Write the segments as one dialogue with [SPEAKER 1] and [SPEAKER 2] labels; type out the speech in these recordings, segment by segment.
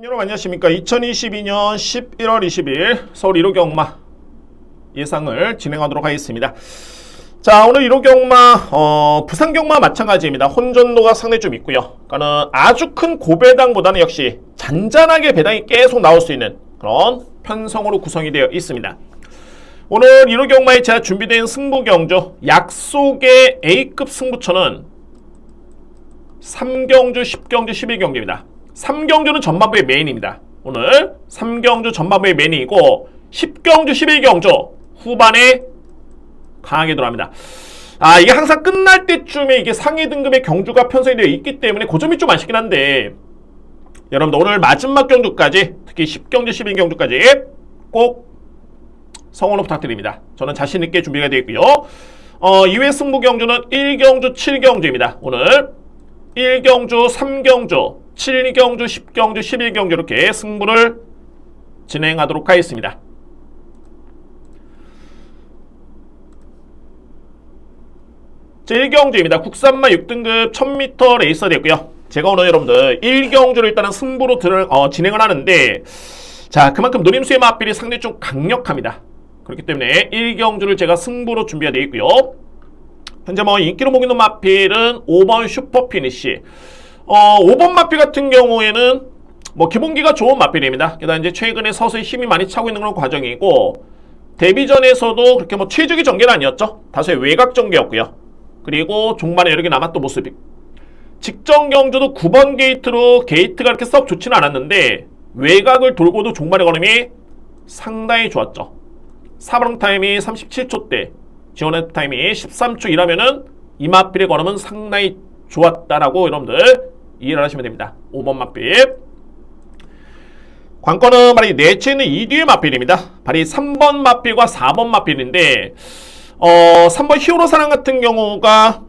[SPEAKER 1] 여러분 안녕하십니까. 2022년 11월 20일 서울 1호 경마 예상을 진행하도록 하겠습니다. 자, 오늘 1호 경마 부산 경마 마찬가지입니다. 혼전도가 상당히 좀 있고요. 그러니까는 아주 큰 고배당보다는 역시 잔잔하게 배당이 계속 나올 수 있는 그런 편성으로 구성이 되어 있습니다. 오늘 1호 경마에 제가 준비된 승부 경주 약속의 A급 승부처는 3경주, 10경주, 11경주입니다. 3경주는 전반부의 메인입니다. 오늘 3경주 전반부의 메인이고 10경주, 11경주 후반에 강하게 들어갑니다. 이게 항상 끝날 때쯤에 이게 상위 등급의 경주가 편성이 되어 있기 때문에 그 점이 좀 아쉽긴 한데 여러분들 오늘 마지막 경주까지 특히 10경주, 11경주까지 꼭 성원을 부탁드립니다. 저는 자신있게 준비가 되어 있고요. 이외 승부 경주는 1경주, 7경주입니다. 오늘 1경주, 3경주, 7경주, 10경주, 11경주 이렇게 승부를 진행하도록 하겠습니다. 자, 1경주입니다. 국산마 6등급 1000m 레이서 되고요. 제가 오늘 여러분들 1경주를 일단은 승부로 진행을 하는데 자, 그만큼 노림수의 맛필이 상당히 좀 강력합니다. 그렇기 때문에 1경주를 제가 승부로 준비가 되어 있고요. 현재 인기로 모기는 마필은 5번 슈퍼 피니시. 5번 마필 같은 경우에는 기본기가 좋은 마필입니다. 게다가 이제 최근에 서서히 힘이 많이 차고 있는 그런 과정이고 데뷔전에서도 그렇게 최적의 전개는 아니었죠. 다소의 외곽 전개였고요. 그리고 종반에 여러 개 남았던 모습이. 직전 경주도 9번 게이트로 게이트가 그렇게 썩 좋지는 않았는데 외곽을 돌고도 종반의 걸음이 상당히 좋았죠. 4번 타임이 37초대. 지원의 타임이 13초이라면은 이 마필의 걸음은 상당히 좋았다라고 여러분들 이해를 하시면 됩니다. 5번 마필. 관건은 바로 내체는 2뒤의 마필입니다. 바로 3번 마필과 4번 마필인데 3번 히어로 사랑 같은 경우가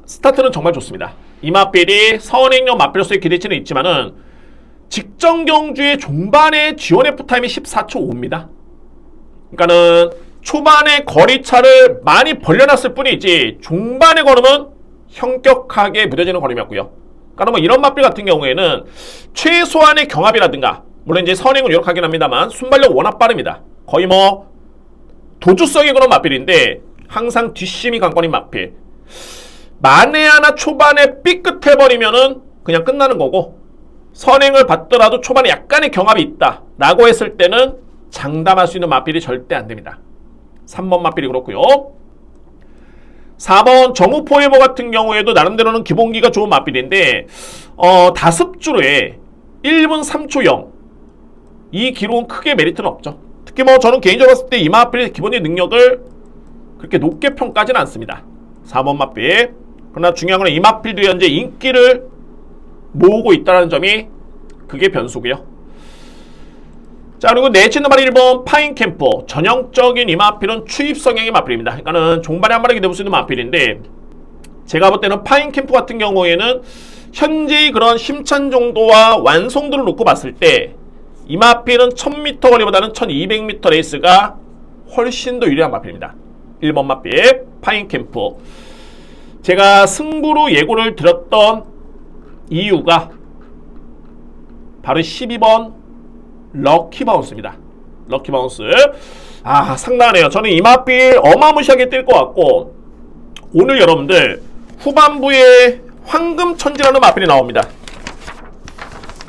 [SPEAKER 1] 스타트는 정말 좋습니다. 이 마필이 서원행령 마필로서의 기대치는 있지만은 직전 경주의 종반의 지원 F 타임이 14초 5입니다. 그러니까는 초반에 거리차를 많이 벌려놨을 뿐이지 종반의 걸음은 현격하게 무뎌지는 걸음이었고요. 그러니까 이런 마필 같은 경우에는 최소한의 경합이라든가 물론 이제 선행은 유력하긴 합니다만 순발력 워낙 빠릅니다. 거의 도주성의 그런 마필인데 항상 뒷심이 관건인 마필. 만에 하나 초반에 삐끗해버리면은 그냥 끝나는 거고 선행을 받더라도 초반에 약간의 경합이 있다 라고 했을 때는 장담할 수 있는 마필이 절대 안 됩니다. 3번 마필이 그렇고요. 4번 정우 포에버 같은 경우에도 나름대로는 기본기가 좋은 마필인데 다습주로에 1분 3초 0 이 기록은 크게 메리트는 없죠. 특히 저는 개인적으로 봤을 때 이 마필의 기본의 능력을 그렇게 높게 평가하지는 않습니다. 4번 마필. 그러나 중요한 건 이 마필도 현재 인기를 모으고 있다는 점이 그게 변수고요. 자, 그리고 내치는 말 1번 파인캠프. 전형적인 이 마필은 추입 성향의 마필입니다. 그러니까는 종반에 한 마리가 내볼 수 있는 마필인데 제가 볼 때는 파인캠프 같은 경우에는 현재의 그런 힘찬 정도와 완성도를 놓고 봤을 때 이 마필은 1000m 거리보다는 1200m 레이스가 훨씬 더 유리한 마필입니다. 1번 마필 파인캠프. 제가 승부로 예고를 드렸던 이유가 바로 12번 럭키바운스입니다. 럭키바운스. 상당하네요. 저는 이 마필 어마무시하게 뛸 것 같고 오늘 여러분들 후반부에 황금천지라는 마필이 나옵니다.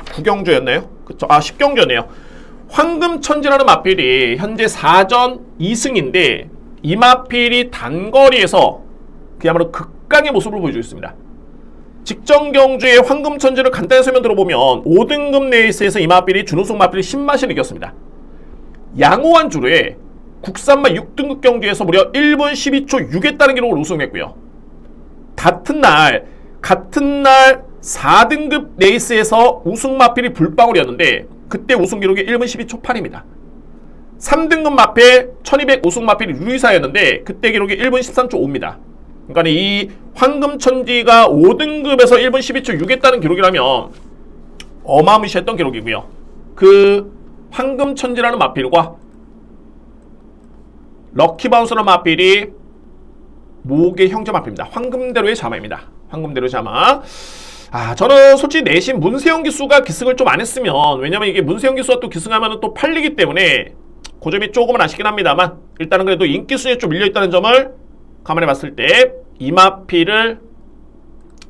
[SPEAKER 1] 9경주였나요? 그쵸? 10경주였네요. 황금천지라는 마필이 현재 4전 2승인데 이 마필이 단거리에서 그야말로 극강의 모습을 보여주고 있습니다. 직전 경주의 황금천지를 간단히 설명 들어보면 5등급 레이스에서 이 마필이 준우승 마필이 신맛을 이겼습니다. 양호한 주로에 국산마 6등급 경주에서 무려 1분 12초 6에 따른 기록을 우승했고요. 같은 날 4등급 레이스에서 우승 마필이 불방울이었는데 그때 우승 기록이 1분 12초 8입니다. 3등급 마필 1200 우승 마필이 유리사였는데 그때 기록이 1분 13초 5입니다. 그러니까 이 황금천지가 5등급에서 1분 12초 6에 따른 기록이라면 어마무시했던 기록이고요. 그 황금천지라는 마필과 럭키바운스라는 마필이 모의 형제 마필입니다. 황금대로의 자마입니다. 황금대로의 자마. 저는 솔직히 내심 문세영 기수가 기승을 좀 안 했으면, 왜냐면 이게 문세영 기수가 또 기승하면 또 팔리기 때문에 그 점이 조금은 아쉽긴 합니다만, 일단은 그래도 인기 순위에 좀 밀려있다는 점을 감안해 봤을 때 이마피를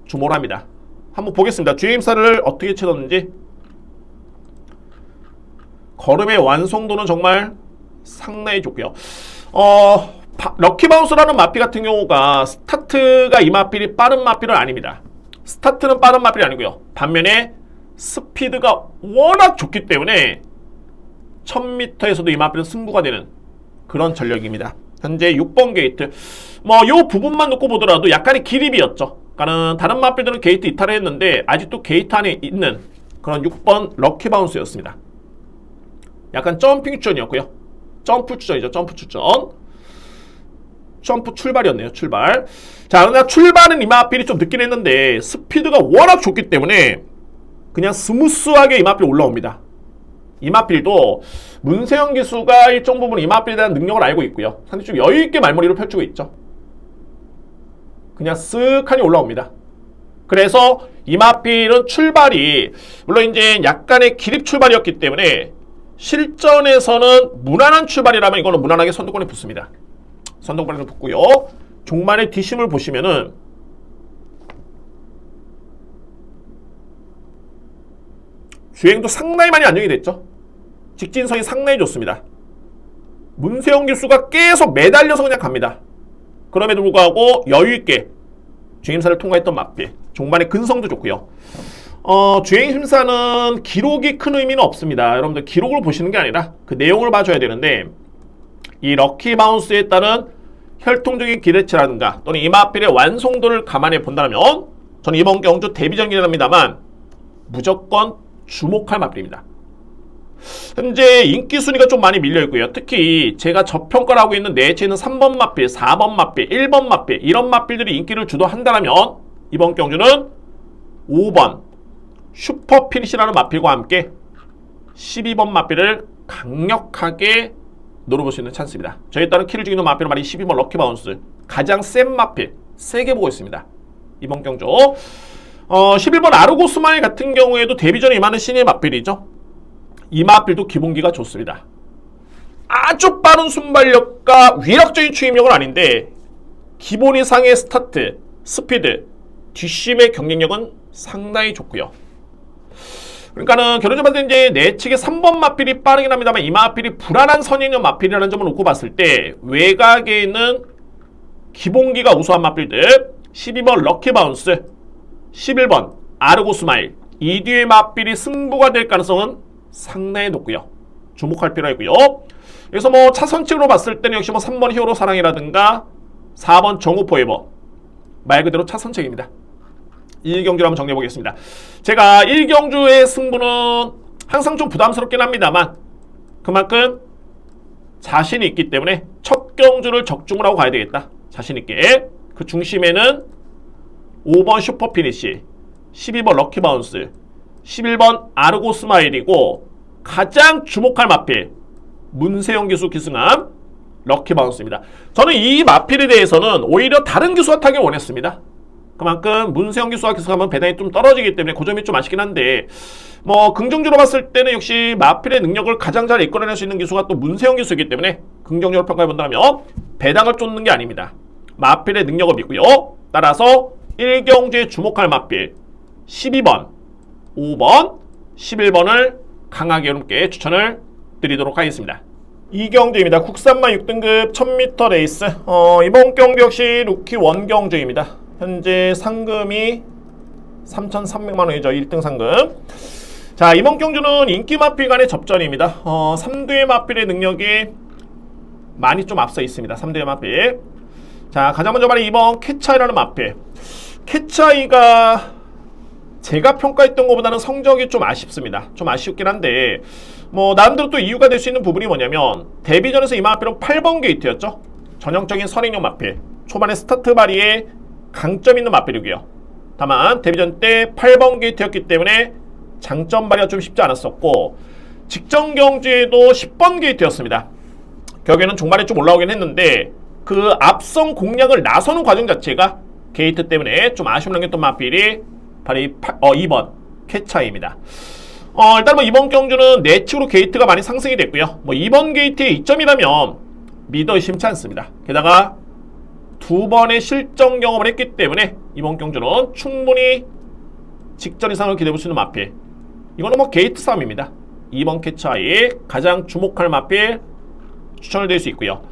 [SPEAKER 1] 주목을 합니다. 한번 보겠습니다. 주행임사를 어떻게 치렀는지. 걸음의 완성도는 정말 상당히 좋고요. 럭키바운스라는 마피 같은 경우가 스타트가 이 마필이 빠른 마필은 아닙니다. 스타트는 빠른 마필이 아니고요. 반면에 스피드가 워낙 좋기 때문에 1000m에서도 이 마필은 승부가 되는 그런 전력입니다. 현재 6번 게이트. 요 부분만 놓고 보더라도 약간의 기립이었죠. 그러니까는 다른 마필들은 게이트 이탈을 했는데 아직도 게이트 안에 있는 그런 6번 럭키바운스였습니다. 약간 점핑 추천이었고요. 점프 추천이죠. 점프 추천. 점프 출발이었네요. 출발. 자, 그러나 출발은 이마필이 좀 늦긴 했는데 스피드가 워낙 좋기 때문에 그냥 스무스하게 이마필 올라옵니다. 이마필도 문세영 기수가 일정 부분 이마필에 대한 능력을 알고 있고요. 상당히 좀 여유있게 말머리를 펼치고 있죠. 그냥 쓱하니 올라옵니다. 그래서 이마필은 출발이 물론 이제 약간의 기립 출발이었기 때문에 실전에서는 무난한 출발이라면 이거는 무난하게 선두권에 붙습니다. 선두권에 붙고요. 종말의 뒷심을 보시면은 주행도 상당히 많이 안정이 됐죠. 직진성이 상당히 좋습니다. 문세영 기수가 계속 매달려서 그냥 갑니다. 그럼에도 불구하고 여유있게 주행심사를 통과했던 마필. 종말의 근성도 좋고요. 주행심사는 기록이 큰 의미는 없습니다. 여러분들 기록을 보시는 게 아니라 그 내용을 봐줘야 되는데, 이 럭키바운스에 따른 혈통적인 기대치라든가 또는 이 마필의 완성도를 감안해 본다면 저는 이번 경주 데뷔전이긴 합니다만 무조건 주목할 마필입니다. 현재 인기 순위가 좀 많이 밀려있고요. 특히 제가 저평가를 하고 있는 내체는 3번 마필, 4번 마필, 1번 마필 이런 마필들이 인기를 주도한다면 이번 경주는 5번 슈퍼피니시라는 마필과 함께 12번 마필을 강력하게 노려볼 수 있는 찬스입니다. 저에 따른 키를 죽이는 마필은 말이 12번 럭키바운스. 가장 센 마필 세게 보고 있습니다. 이번 경주 11번 아르고스마일 같은 경우에도 데뷔전에 임하는 신의 마필이죠. 이 마필도 기본기가 좋습니다. 아주 빠른 순발력과 위력적인 추임력은 아닌데 기본 이상의 스타트, 스피드, 뒷심의 경쟁력은 상당히 좋고요. 그러니까는 결론적으로 봤을 때 이제 내측의 3번 마필이 빠르긴 합니다만 이 마필이 불안한 선행형 마필이라는 점을 놓고 봤을 때 외곽에는 기본기가 우수한 마필들 12번 럭키바운스, 11번 아르고스마일 이 뒤의 마필이 승부가 될 가능성은 상당히 높고요. 주목할 필요가 있고요. 그래서 차선책으로 봤을 때는 역시 3번 히어로 사랑이라든가 4번 정우 포에버 말 그대로 차선책입니다. 1경주를 한번 정리해 보겠습니다. 제가 1경주의 승부는 항상 좀 부담스럽긴 합니다만 그만큼 자신이 있기 때문에 첫 경주를 적중을 하고 가야 되겠다. 자신 있게. 그 중심에는 5번 슈퍼피니시, 12번 럭키바운스, 11번 아르고스마일이고 가장 주목할 마필 문세영 기수 기승함 럭키바운스입니다. 저는 이 마필에 대해서는 오히려 다른 기수와 타길 원했습니다. 그만큼 문세영 기수와 기승하면 배당이 좀 떨어지기 때문에 그 점이 좀 아쉽긴 한데 긍정적으로 봤을 때는 역시 마필의 능력을 가장 잘 이끌어낼 수 있는 기수가 또 문세영 기수이기 때문에 긍정적으로 평가해 본다면 배당을 쫓는 게 아닙니다. 마필의 능력을 믿고요. 따라서 1경주에 주목할 마필 12번, 5번, 11번을 강하게 여러분께 추천을 드리도록 하겠습니다. 2경주입니다. 국산만 6등급 1000m 레이스. 이번 경주 역시 루키 원경주입니다. 현재 상금이 3,300만원이죠. 1등 상금. 자, 이번 경주는 인기 마필 간의 접전입니다. 3두의 마필의 능력이 많이 좀 앞서 있습니다. 3두의 마필. 자, 가장 먼저 말해 이번 캐차이라는 마필. 캐차이가 제가 평가했던 것보다는 성적이 좀 아쉽습니다. 좀 아쉽긴 한데 나름대로 또 이유가 될 수 있는 부분이 뭐냐면 데뷔전에서 이 마필은 8번 게이트였죠. 전형적인 선행형 마필. 초반에 스타트 발이에 강점 있는 마필이고요. 다만 데뷔전 때 8번 게이트였기 때문에 장점 발휘가 좀 쉽지 않았었고 직전 경주에도 10번 게이트였습니다. 결국에는 종말에 좀 올라오긴 했는데 그 앞선 공략을 나서는 과정 자체가 게이트 때문에 좀 아쉬움을 남겼던 마필이 바로 2번 캐차이입니다. 일단 뭐 이번 경주는 내측으로 게이트가 많이 상승이 됐고요. 뭐 이번 게이트의 이점이라면 믿어 의심치 않습니다. 게다가 두 번의 실전 경험을 했기 때문에 이번 경주는 충분히 직전 이상을 기대해볼 수 있는 마필. 이거는 뭐 게이트 싸움입니다. 2번 캐차이 가장 주목할 마필 추천을 드릴 수 있고요.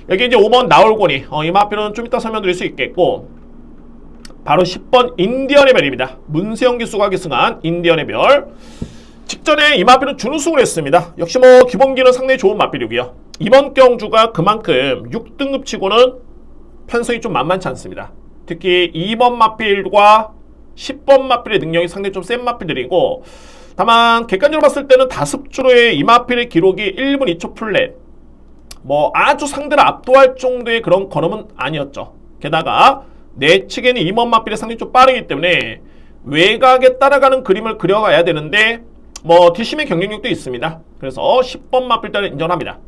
[SPEAKER 1] 여기 이제 5번 나올고니 이 마필은 좀 이따 설명드릴 수 있겠고, 바로 10번 인디언의 별입니다. 문세영 기수가 계승한 인디언의 별. 직전에 이 마필은 준우승을 했습니다. 역시 뭐 기본기는 상당히 좋은 마필이고요. 이번 경주가 그만큼 6등급 치고는 편성이 좀 만만치 않습니다. 특히 2번 마필과 10번 마필의 능력이 상당히 좀 센 마필들이고, 다만 객관적으로 봤을 때는 다습주로의 이 마필의 기록이 1분 2초 플랫, 뭐 아주 상대를 압도할 정도의 그런 걸음은 아니었죠. 게다가 내측에는 2번 마필이 상당히 좀 빠르기 때문에 외곽에 따라가는 그림을 그려가야 되는데 뭐 뒷심의 경쟁력도 있습니다. 그래서 10번 마필 때는 인정합니다.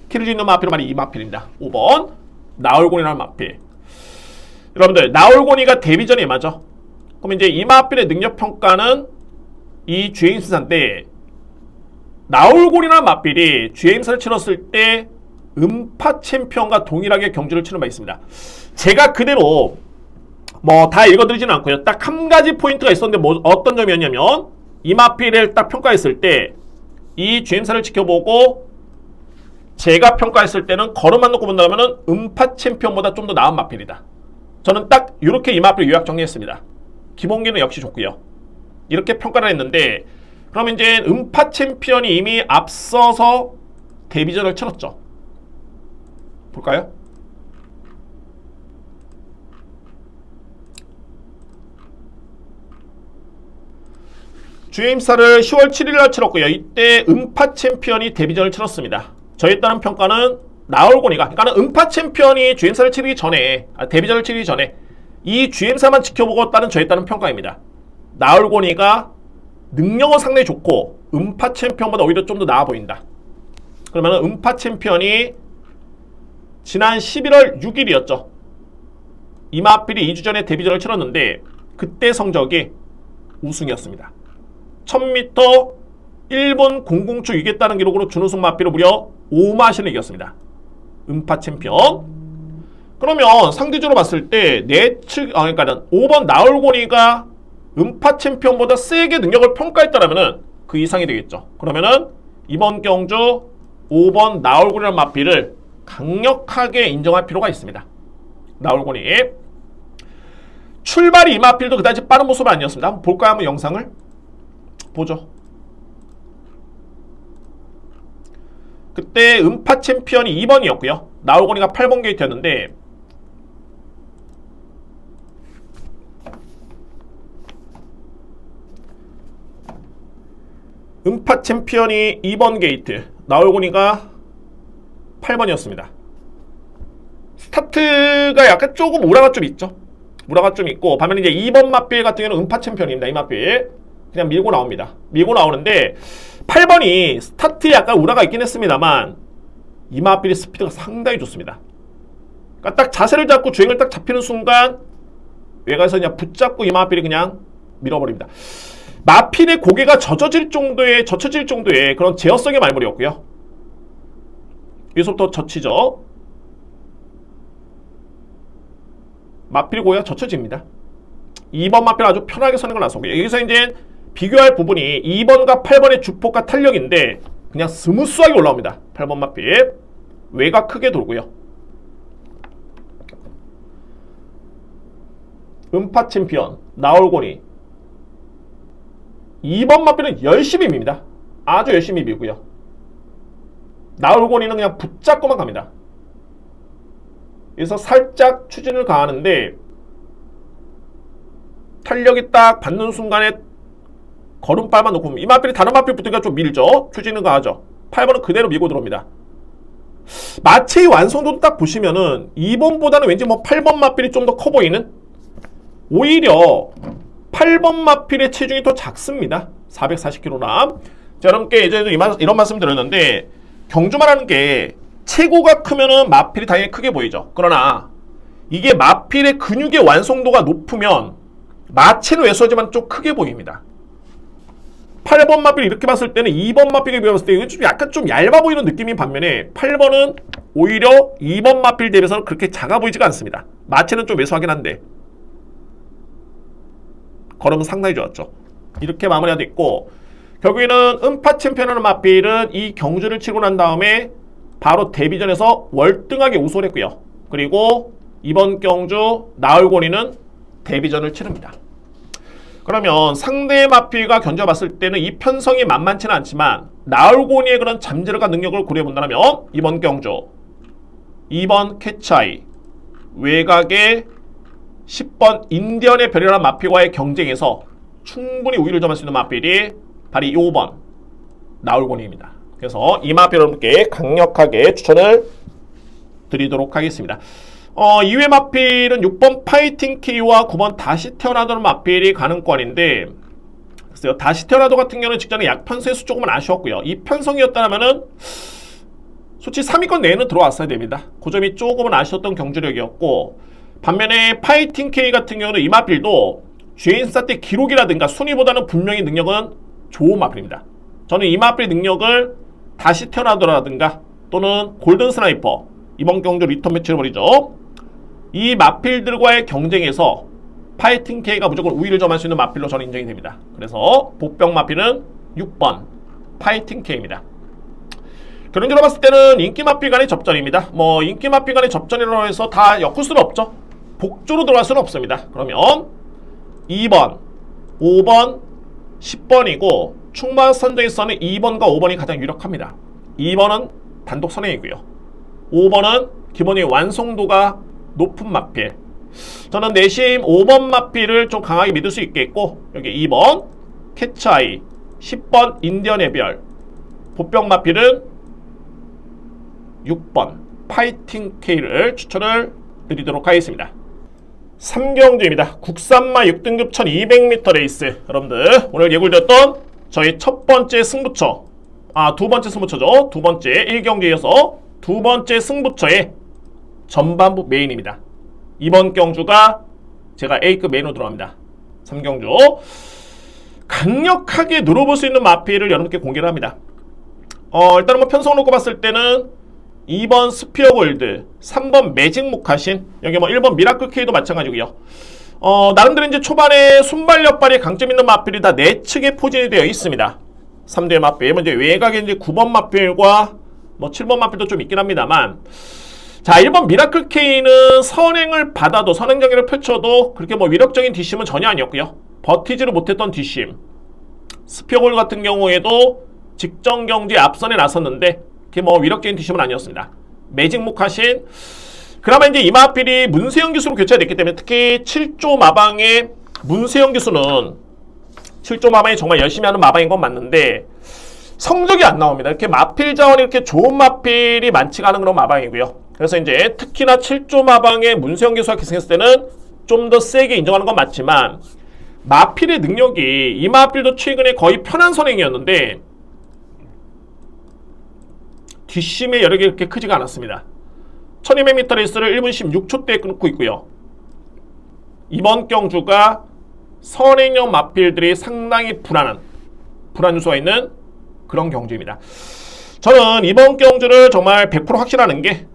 [SPEAKER 1] 키를 짓는 마필은 바로 이 마필입니다. 5번 나올고니라는 마필. 여러분들 나올고니가 데뷔전에 임하죠. 그럼 이제 이 마필의 능력 평가는 이 주행인사 때 나올고니라는 마필이 주행인사를 치렀을 때 음파 챔피언과 동일하게 경주를 치는 바 있습니다. 제가 그대로 뭐 다 읽어드리지는 않고요. 딱 한 가지 포인트가 있었는데 뭐 어떤 점이었냐면, 이 마필을 딱 평가했을 때 이 주행사를 지켜보고 제가 평가했을 때는 걸음만 놓고 본다면 음파 챔피언보다 좀 더 나은 마필이다. 저는 딱 이렇게 이 마필 요약 정리했습니다. 기본기는 역시 좋고요. 이렇게 평가를 했는데, 그러면 이제 음파 챔피언이 이미 앞서서 데뷔전을 치렀죠. 볼까요? 주행사를 10월 7일날 치렀고요. 이때 음파 챔피언이 데뷔전을 치렀습니다. 저에 따른 평가는 나올고니가, 그러니까 음파 챔피언이 주행사를 치르기 전에, 데뷔전을 치르기 전에 이 주행사만 지켜보고 따른 저에 따른 평가입니다. 나올고니가 능력은 상당히 좋고 음파 챔피언보다 오히려 좀 더 나아 보인다. 그러면 음파 챔피언이 지난 11월 6일이었죠. 이마필이 2주 전에 데뷔전을 치렀는데 그때 성적이 우승이었습니다. 1000m 1분 00초 이겼다는 기록으로 준우승 마필을 무려 5마신을 이겼습니다. 음파 챔피언. 그러면 상대적으로 봤을 때 내측 그러니까는 5번 나올고니가 음파 챔피언보다 세게 능력을 평가했다라면은 그 이상이 되겠죠. 그러면은 이번 경주 5번 나올고니라는 마필을 강력하게 인정할 필요가 있습니다. 나올고니. 출발이 이 마필도 그다지 빠른 모습은 아니었습니다. 한번 볼까요? 한번 영상을 보죠. 그때 음파 챔피언이 2번이었고요. 나올고니가 8번 게이트였는데, 음파 챔피언이 2번 게이트, 나올고니가 8번이었습니다. 스타트가 약간 조금 우라가 좀 있죠. 우라가 좀 있고, 반면에 이제 2번 마필 같은 경우는 음파 챔피언입니다. 이 마필 그냥 밀고 나옵니다. 밀고 나오는데 8번이 스타트에 약간 우라가 있긴 했습니다만 이 마필의 스피드가 상당히 좋습니다. 그러니까 딱 자세를 잡고 주행을 딱 잡히는 순간 외곽에서 그냥 붙잡고 이 마필이 그냥 밀어버립니다. 마필의 고개가 젖혀질 정도의 그런 제어성의 말물이었고요. 여기서부터 젖히죠. 마필의 고개가 젖혀집니다. 2번 마필 아주 편하게 서는 걸 나서고요. 여기서 이제 비교할 부분이 2번과 8번의 주폭과 탄력인데 그냥 스무스하게 올라옵니다. 8번 마필 외곽 크게 돌고요. 음파 챔피언 나올고니 2번 마필은 열심히 밉니다. 아주 열심히 밀고요. 나올고니는 그냥 붙잡고만 갑니다. 그래서 살짝 추진을 가하는데 탄력이 딱 받는 순간에 걸음발만 놓고 이 마필이 다른 마필 붙으니까 좀 밀죠. 추진을 가하죠. 8번은 그대로 밀고 들어옵니다. 마체의 완성도도 딱 보시면은 2번보다는 왠지 뭐 8번 마필이 좀 더 커 보이는, 오히려 8번 마필의 체중이 더 작습니다. 440kg. 자, 여러분께 예전에도 이런 말씀 드렸는데, 경주만 하는 게 체구가 크면은 마필이 당연히 크게 보이죠. 그러나 이게 마필의 근육의 완성도가 높으면 마체는 왜소하지만 좀 크게 보입니다. 8번 마필 이렇게 봤을 때는 2번 마필에 비했을 때 좀 약간 좀 얇아 보이는 느낌인 반면에 8번은 오히려 2번 마필 대비해서 그렇게 작아 보이지가 않습니다. 마체는 좀 왜소하긴 한데 걸음은 상당히 좋았죠. 이렇게 마무리가 됐고, 결국에는 음파 챔피언하는 마필은 이 경주를 치고 난 다음에 바로 데뷔전에서 월등하게 우승을 했고요. 그리고 이번 경주 나얼고니는 데뷔전을 치릅니다. 그러면 상대 마필과 견뎌봤을 때는 이 편성이 만만치는 않지만 나얼고니의 그런 잠재력과 능력을 고려해본다면 이번 경주 2번 캐차이, 외곽의 10번 인디언의 별이라는 마필과의 경쟁에서 충분히 우위를 점할 수 있는 마필이 바로 5번 나얼고니입니다. 그래서 이 마필 여러분께 강력하게 추천을 드리도록 하겠습니다. 이외 마필은 6번 파이팅 K와 9번 다시 태어나도는 마필이 가능권인데, 글쎄요, 다시 태어나도 같은 경우는 직전에 약편성의 수 조금은 아쉬웠고요. 이 편성이었다면 솔직히 3위권 내에는 들어왔어야 됩니다. 그 점이 조금은 아쉬웠던 경주력이었고, 반면에 파이팅 K 같은 경우는 이 마필도 주행사 때 기록이라든가 순위보다는 분명히 능력은 좋은 마필입니다. 저는 이 마필 능력을 다시 태어나더라든가 또는 골든 스나이퍼, 이번 경주 리턴 매치를 벌이죠. 이 마필들과의 경쟁에서 파이팅 K가 무조건 우위를 점할 수 있는 마필로 저는 인정이 됩니다. 그래서 복병 마필은 6번 파이팅 K입니다. 결론적으로 봤을 때는 인기 마필 간의 접전입니다. 뭐 인기 마필 간의 접전이라고 해서 다 엮을 수는 없죠. 복조로 들어갈 수는 없습니다. 그러면 2번, 5번, 10번이고 충마 선정에서는 2번과 5번이 가장 유력합니다. 2번은 단독 선행이고요. 5번은 기본적인 완성도가 높은 마필. 저는 내심 5번 마필을 좀 강하게 믿을 수 있겠고, 여기 2번 캐차이, 10번 인디언의 별, 보병 마필은 6번 파이팅 K를 추천을 드리도록 하겠습니다. 3경주입니다. 국산마 6등급 1200m 레이스. 여러분들 오늘 예고드렸던 저희 첫 번째 승부처, 두 번째 승부처죠. 두 번째 1경주에 이어서 두 번째 승부처의 전반부 메인입니다. 이번 경주가 제가 A급 메인으로 들어갑니다. 3경주 강력하게 누려볼 수 있는 마필을 여러분께 공개를 합니다. 일단은 뭐 편성을 놓고 봤을 때는 2번 스피어 골드, 3번 매직 모카신, 여기 뭐 1번 미라클 K도 마찬가지고요. 나름대로 이제 초반에 순발력발이 강점 있는 마필이 다 내측에 포진이 되어 있습니다. 3대 마필, 먼저 외곽에 이제 9번 마필과 뭐 7번 마필도 좀 있긴 합니다만, 자, 1번 미라클 K는 선행을 받아도, 선행 경기를 펼쳐도 그렇게 뭐 위력적인 뒷심은 전혀 아니었고요. 버티지를 못했던 뒷심. 스피어 골드 같은 경우에도 직전 경기에 앞선에 나섰는데 그게 뭐 위력적인 뒷심은 아니었습니다. 매직 모카신, 그나마 이제 이 마필이 문세영 기수로 교체가 됐기 때문에, 특히 7조 마방의 문세영 기수는 7조 마방이 정말 열심히 하는 마방인 건 맞는데 성적이 안 나옵니다. 이렇게 마필 자원이 이렇게 좋은 마필이 많지가 않은 그런 마방이고요. 그래서 이제 특히나 7조 마방의 문세영 기수가 기승했을 때는 좀 더 세게 인정하는 건 맞지만, 마필의 능력이, 이 마필도 최근에 거의 편한 선행이었는데 뒷심의 여력이 그렇게 크지가 않았습니다. 1200m 레이스를 1분 16초대에 끊고 있고요. 이번 경주가 선행형 마필들이 상당히 불안 요소가 있는 그런 경주입니다. 저는 이번 경주를 정말 100% 확신하는 게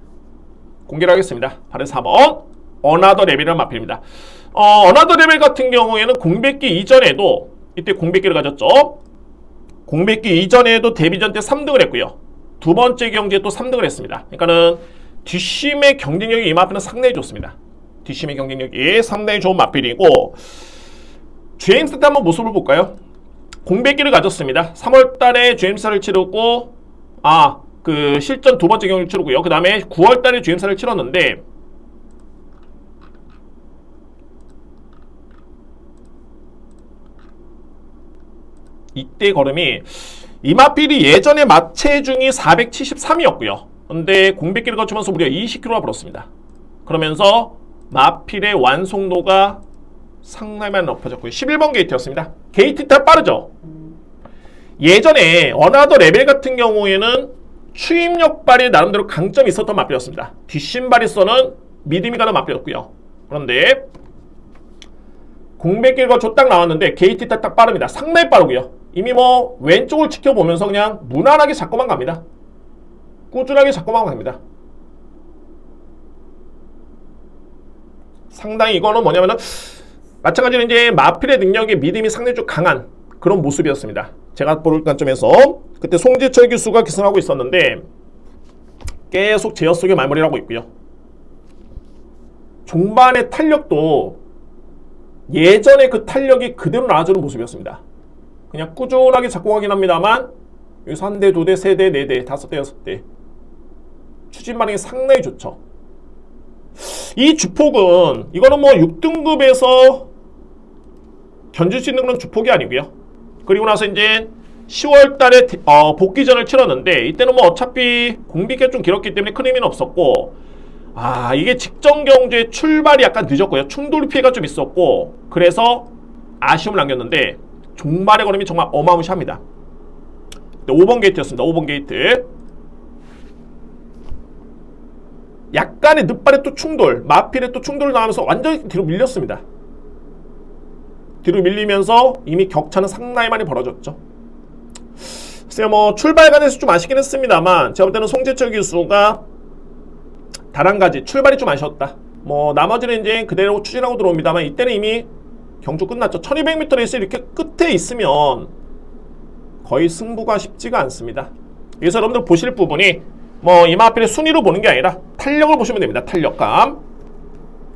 [SPEAKER 1] 공개를 하겠습니다. 바로 4번 어나더 레벨이라는 마필입니다. 어나더 레벨 같은 경우에는 공백기 이전에도, 이때 공백기를 가졌죠. 공백기 이전에도 데뷔전 때 3등을 했고요. 두 번째 경기에 또 3등을 했습니다. 그러니까는 뒷심의 경쟁력이 이 마필은 상당히 좋습니다. 뒷심의 경쟁력이 상당히 좋은 마필이고, 주행사 때 한번 모습을 볼까요? 공백기를 가졌습니다. 3월달에 주행사를 치르고, 그 실전 두 번째 경기를 치르고요. 그 다음에 9월달에 주행사를 치렀는데, 이때 걸음이, 이 마필이 예전에 마체중이 473이었고요. 근데 공백기를 거치면서 무려 20km가 벌었습니다. 그러면서 마필의 완성도가 상당히 높아졌고요. 11번 게이트였습니다. 게이트 타 빠르죠? 예전에 어나더 레벨 같은 경우에는 추임력발이 나름대로 강점이 있었던 마필이었습니다. 뒷심발이서는 믿음이 가는 마필이었고요. 그런데 공백길 거쳐 딱 나왔는데 게이트 딱 빠릅니다. 상당히 빠르고요. 이미 뭐 왼쪽을 지켜보면서 그냥 무난하게 잡고만 갑니다. 꾸준하게 잡고만 갑니다. 상당히 이거는 뭐냐면은 마찬가지로 이제 마필의 능력의 믿음이 상당히 좀 강한 그런 모습이었습니다. 제가 볼 관점에서 그때 송지철 교수가 기승하고 있었는데 계속 제어 속에 말머리를 하고 있고요. 종반의 탄력도 예전에 그 탄력이 그대로 나와주는 모습이었습니다. 그냥 꾸준하게 잡고 가긴 합니다만 여기서 한 대, 두 대, 세 대, 네 대, 다섯 대, 여섯 대 추진 반응이 상당히 좋죠. 이 주폭은 이거는 뭐 6등급에서 견줄 수 있는 그런 주폭이 아니고요. 그리고 나서 이제 10월 달에 복귀전을 치렀는데 이때는 뭐 어차피 공비가 좀 길었기 때문에 큰 의미는 없었고 이게 직전 경주의 출발이 약간 늦었고요. 충돌 피해가 좀 있었고 그래서 아쉬움을 남겼는데 종말의 걸음이 정말 어마무시합니다. 5번 게이트였습니다. 5번 게이트. 약간의 늦발에 또 충돌, 마필에 또 충돌을 당하면서 완전히 뒤로 밀렸습니다. 뒤로 밀리면서 이미 격차는 상당히 많이 벌어졌죠. 글쎄요, 뭐 출발간에서 좀 아쉽긴 했습니다만 제가 볼 때는 송재철 교수가 단 한 가지 출발이 좀 아쉬웠다. 뭐 나머지는 이제 그대로 추진하고 들어옵니다만 이때는 이미 경주 끝났죠. 1200m 레이스 이렇게 끝에 있으면 거의 승부가 쉽지가 않습니다. 그래서 여러분들 보실 부분이 뭐 이 마필의 순위로 보는 게 아니라 탄력을 보시면 됩니다. 탄력감.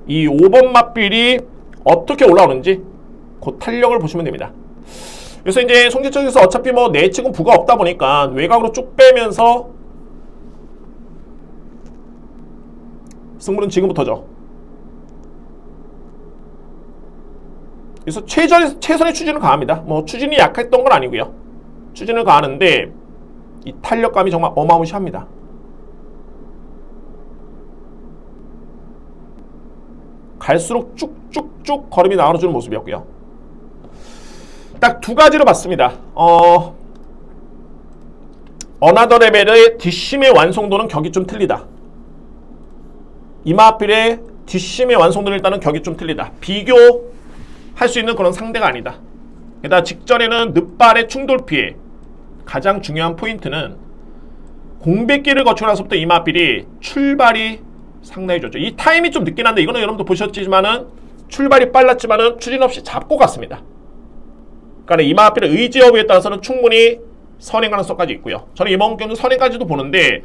[SPEAKER 1] 이 5번 마필이 어떻게 올라오는지 그 탄력을 보시면 됩니다. 그래서 이제 송재철에서 어차피 뭐 내측은 부가 없다 보니까 외곽으로 쭉 빼면서 승부는 지금부터죠. 그래서 최선의 추진을 가합니다. 뭐 추진이 약했던 건 아니고요. 추진을 가하는데 이 탄력감이 정말 어마무시합니다. 갈수록 쭉쭉쭉 걸음이 나와주는 모습이었고요. 딱 두 가지로 봤습니다. 어나더 레벨의 뒷심의 완성도는 격이 좀 틀리다. 이마필의 뒷심의 완성도는 일단은 격이 좀 틀리다. 비교할 수 있는 그런 상대가 아니다. 게다가 직전에는 늦발의 충돌 피해. 가장 중요한 포인트는 공백기를 거치고 나서부터 이마필이 출발이 상당히 좋죠. 이 타임이 좀 늦긴 한데 이거는 여러분도 보셨지만은 출발이 빨랐지만은 추진 없이 잡고 갔습니다. 그러니까 이마필의 의지 여부에 따라서는 충분히 선행 가능성까지 있고요. 저는 이번 경주 선행까지도 보는데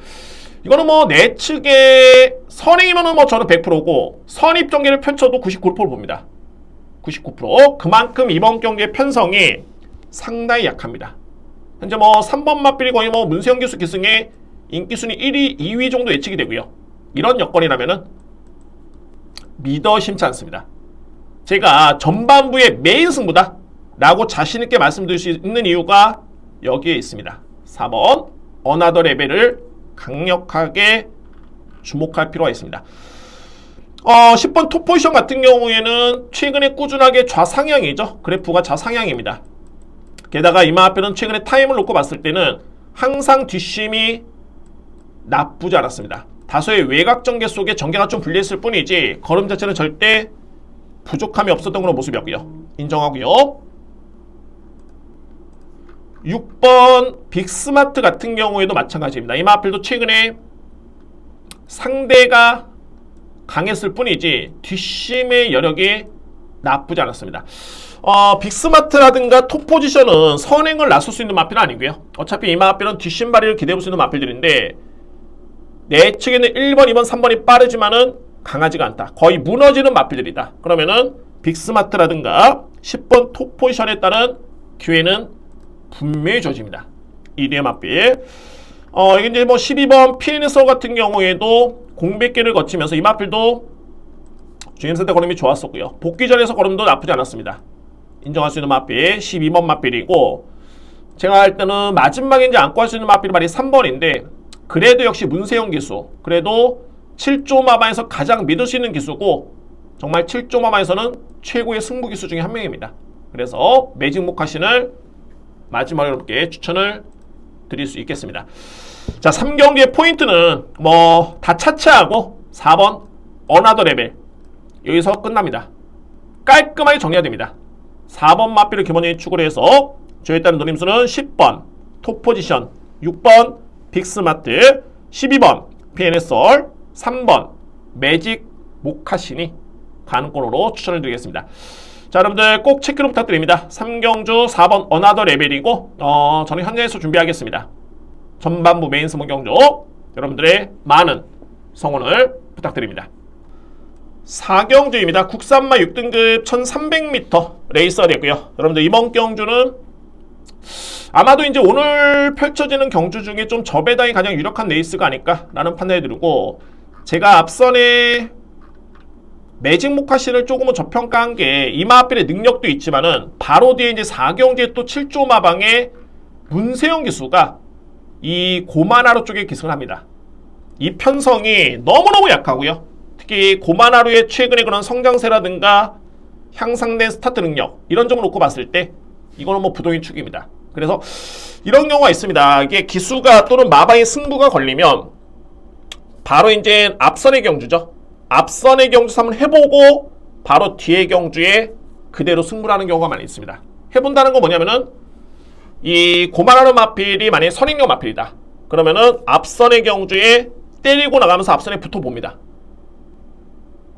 [SPEAKER 1] 이거는 뭐 내 측의 선행이면은 뭐 저는 100%고 선입 전개를 펼쳐도 99%를 봅니다. 99%. 그만큼 이번 경기의 편성이 상당히 약합니다. 현재 뭐 3번 맞비리 거의 뭐 문세영 교수 기승의 인기순위 1위, 2위 정도 예측이 되고요. 이런 여건이라면은 믿어 심지 않습니다. 제가 전반부의 메인 승부다 라고 자신있게 말씀드릴 수 있는 이유가 여기에 있습니다. 4번 어나더 레벨을 강력하게 주목할 필요가 있습니다. 10번 톱 포지션 같은 경우에는 최근에 꾸준하게 좌상향이죠. 그래프가 좌상향입니다. 게다가 이마앞에는 최근에 타임을 놓고 봤을 때는 항상 뒷심이 나쁘지 않았습니다. 다소의 외곽 전개 속에 전개가 좀 불리했을 뿐이지 걸음 자체는 절대 부족함이 없었던 그런 모습이었고요. 인정하고요. 6번 빅스마트 같은 경우에도 마찬가지입니다. 이마필도 최근에 상대가 강했을 뿐이지 뒷심의 여력이 나쁘지 않았습니다. 빅스마트라든가 톱 포지션은 선행을 나설 수 있는 마필은 아니고요. 어차피 이 마필은 뒷심 발휘를 기대해볼 수 있는 마필들인데 내 측에는 1번, 2번, 3번이 빠르지만은 강하지가 않다. 거의 무너지는 마필들이다. 그러면은 빅스마트라든가 10번 톱 포지션에 따른 기회는 분명히 주어집니다. 2대의 마필. 이게 이제 뭐 12번 PNS 같은 경우에도 공백기를 거치면서 이 마필도 주행선대 걸음이 좋았었고요. 복귀전에서 걸음도 나쁘지 않았습니다. 인정할 수 있는 마필 12번 마필이고 제가 할 때는 마지막에 이제 안고 할 수 있는 마필이 말이 3번인데 그래도 역시 문세영 기수 그래도 7조 마마에서 가장 믿을 수 있는 기수고 정말 7조 마마에서는 최고의 승부 기수 중에 한 명입니다. 그래서 매직 모카신을 마지막으로 여러분께 추천을 드릴 수 있겠습니다. 자, 3경기의 포인트는 뭐 다 차치하고 4번 어나더 레벨 여기서 끝납니다. 깔끔하게 정리해야 됩니다. 4번 마필을 기본적인 축으로 해서 저에 따른 노림수는 10번 톱포지션, 6번 빅스마트, 12번 PNSR, 3번 매직 모카신이 가능권으로 추천을 드리겠습니다. 자, 여러분들 꼭 체크를 부탁드립니다. 3경주 4번 어나더 레벨이고 저는 현장에서 준비하겠습니다. 전반부 메인 스모 경주 여러분들의 많은 성원을 부탁드립니다. 4경주입니다. 국산마 6등급 1300m 레이스가 되고요. 여러분들 이번 경주는 아마도 이제 오늘 펼쳐지는 경주 중에 좀 저배당이 가장 유력한 레이스가 아닐까라는 판단이 들고, 제가 앞선에 매직 모카신을 조금은 저평가한 게 이마필의 능력도 있지만은 바로 뒤에 이제 4경주에 또 7조 마방의 문세영 기수가 이 고만하루 쪽에 기승을 합니다. 이 편성이 너무너무 약하고요. 특히 고만하루의 최근의 그런 성장세라든가 향상된 스타트 능력 이런 점을 놓고 봤을 때 이거는 뭐 부동의 축입니다. 그래서 이런 경우가 있습니다. 이게 기수가 또는 마방의 승부가 걸리면 바로 이제 앞선의 경주죠. 앞선의 경주 한번 해보고 바로 뒤의 경주에 그대로 승부를 하는 경우가 많이 있습니다. 해본다는 건 뭐냐면은 이 고만하루 마필이 만약에 선행력 마필이다. 그러면은 앞선의 경주에 때리고 나가면서 앞선에 붙어봅니다.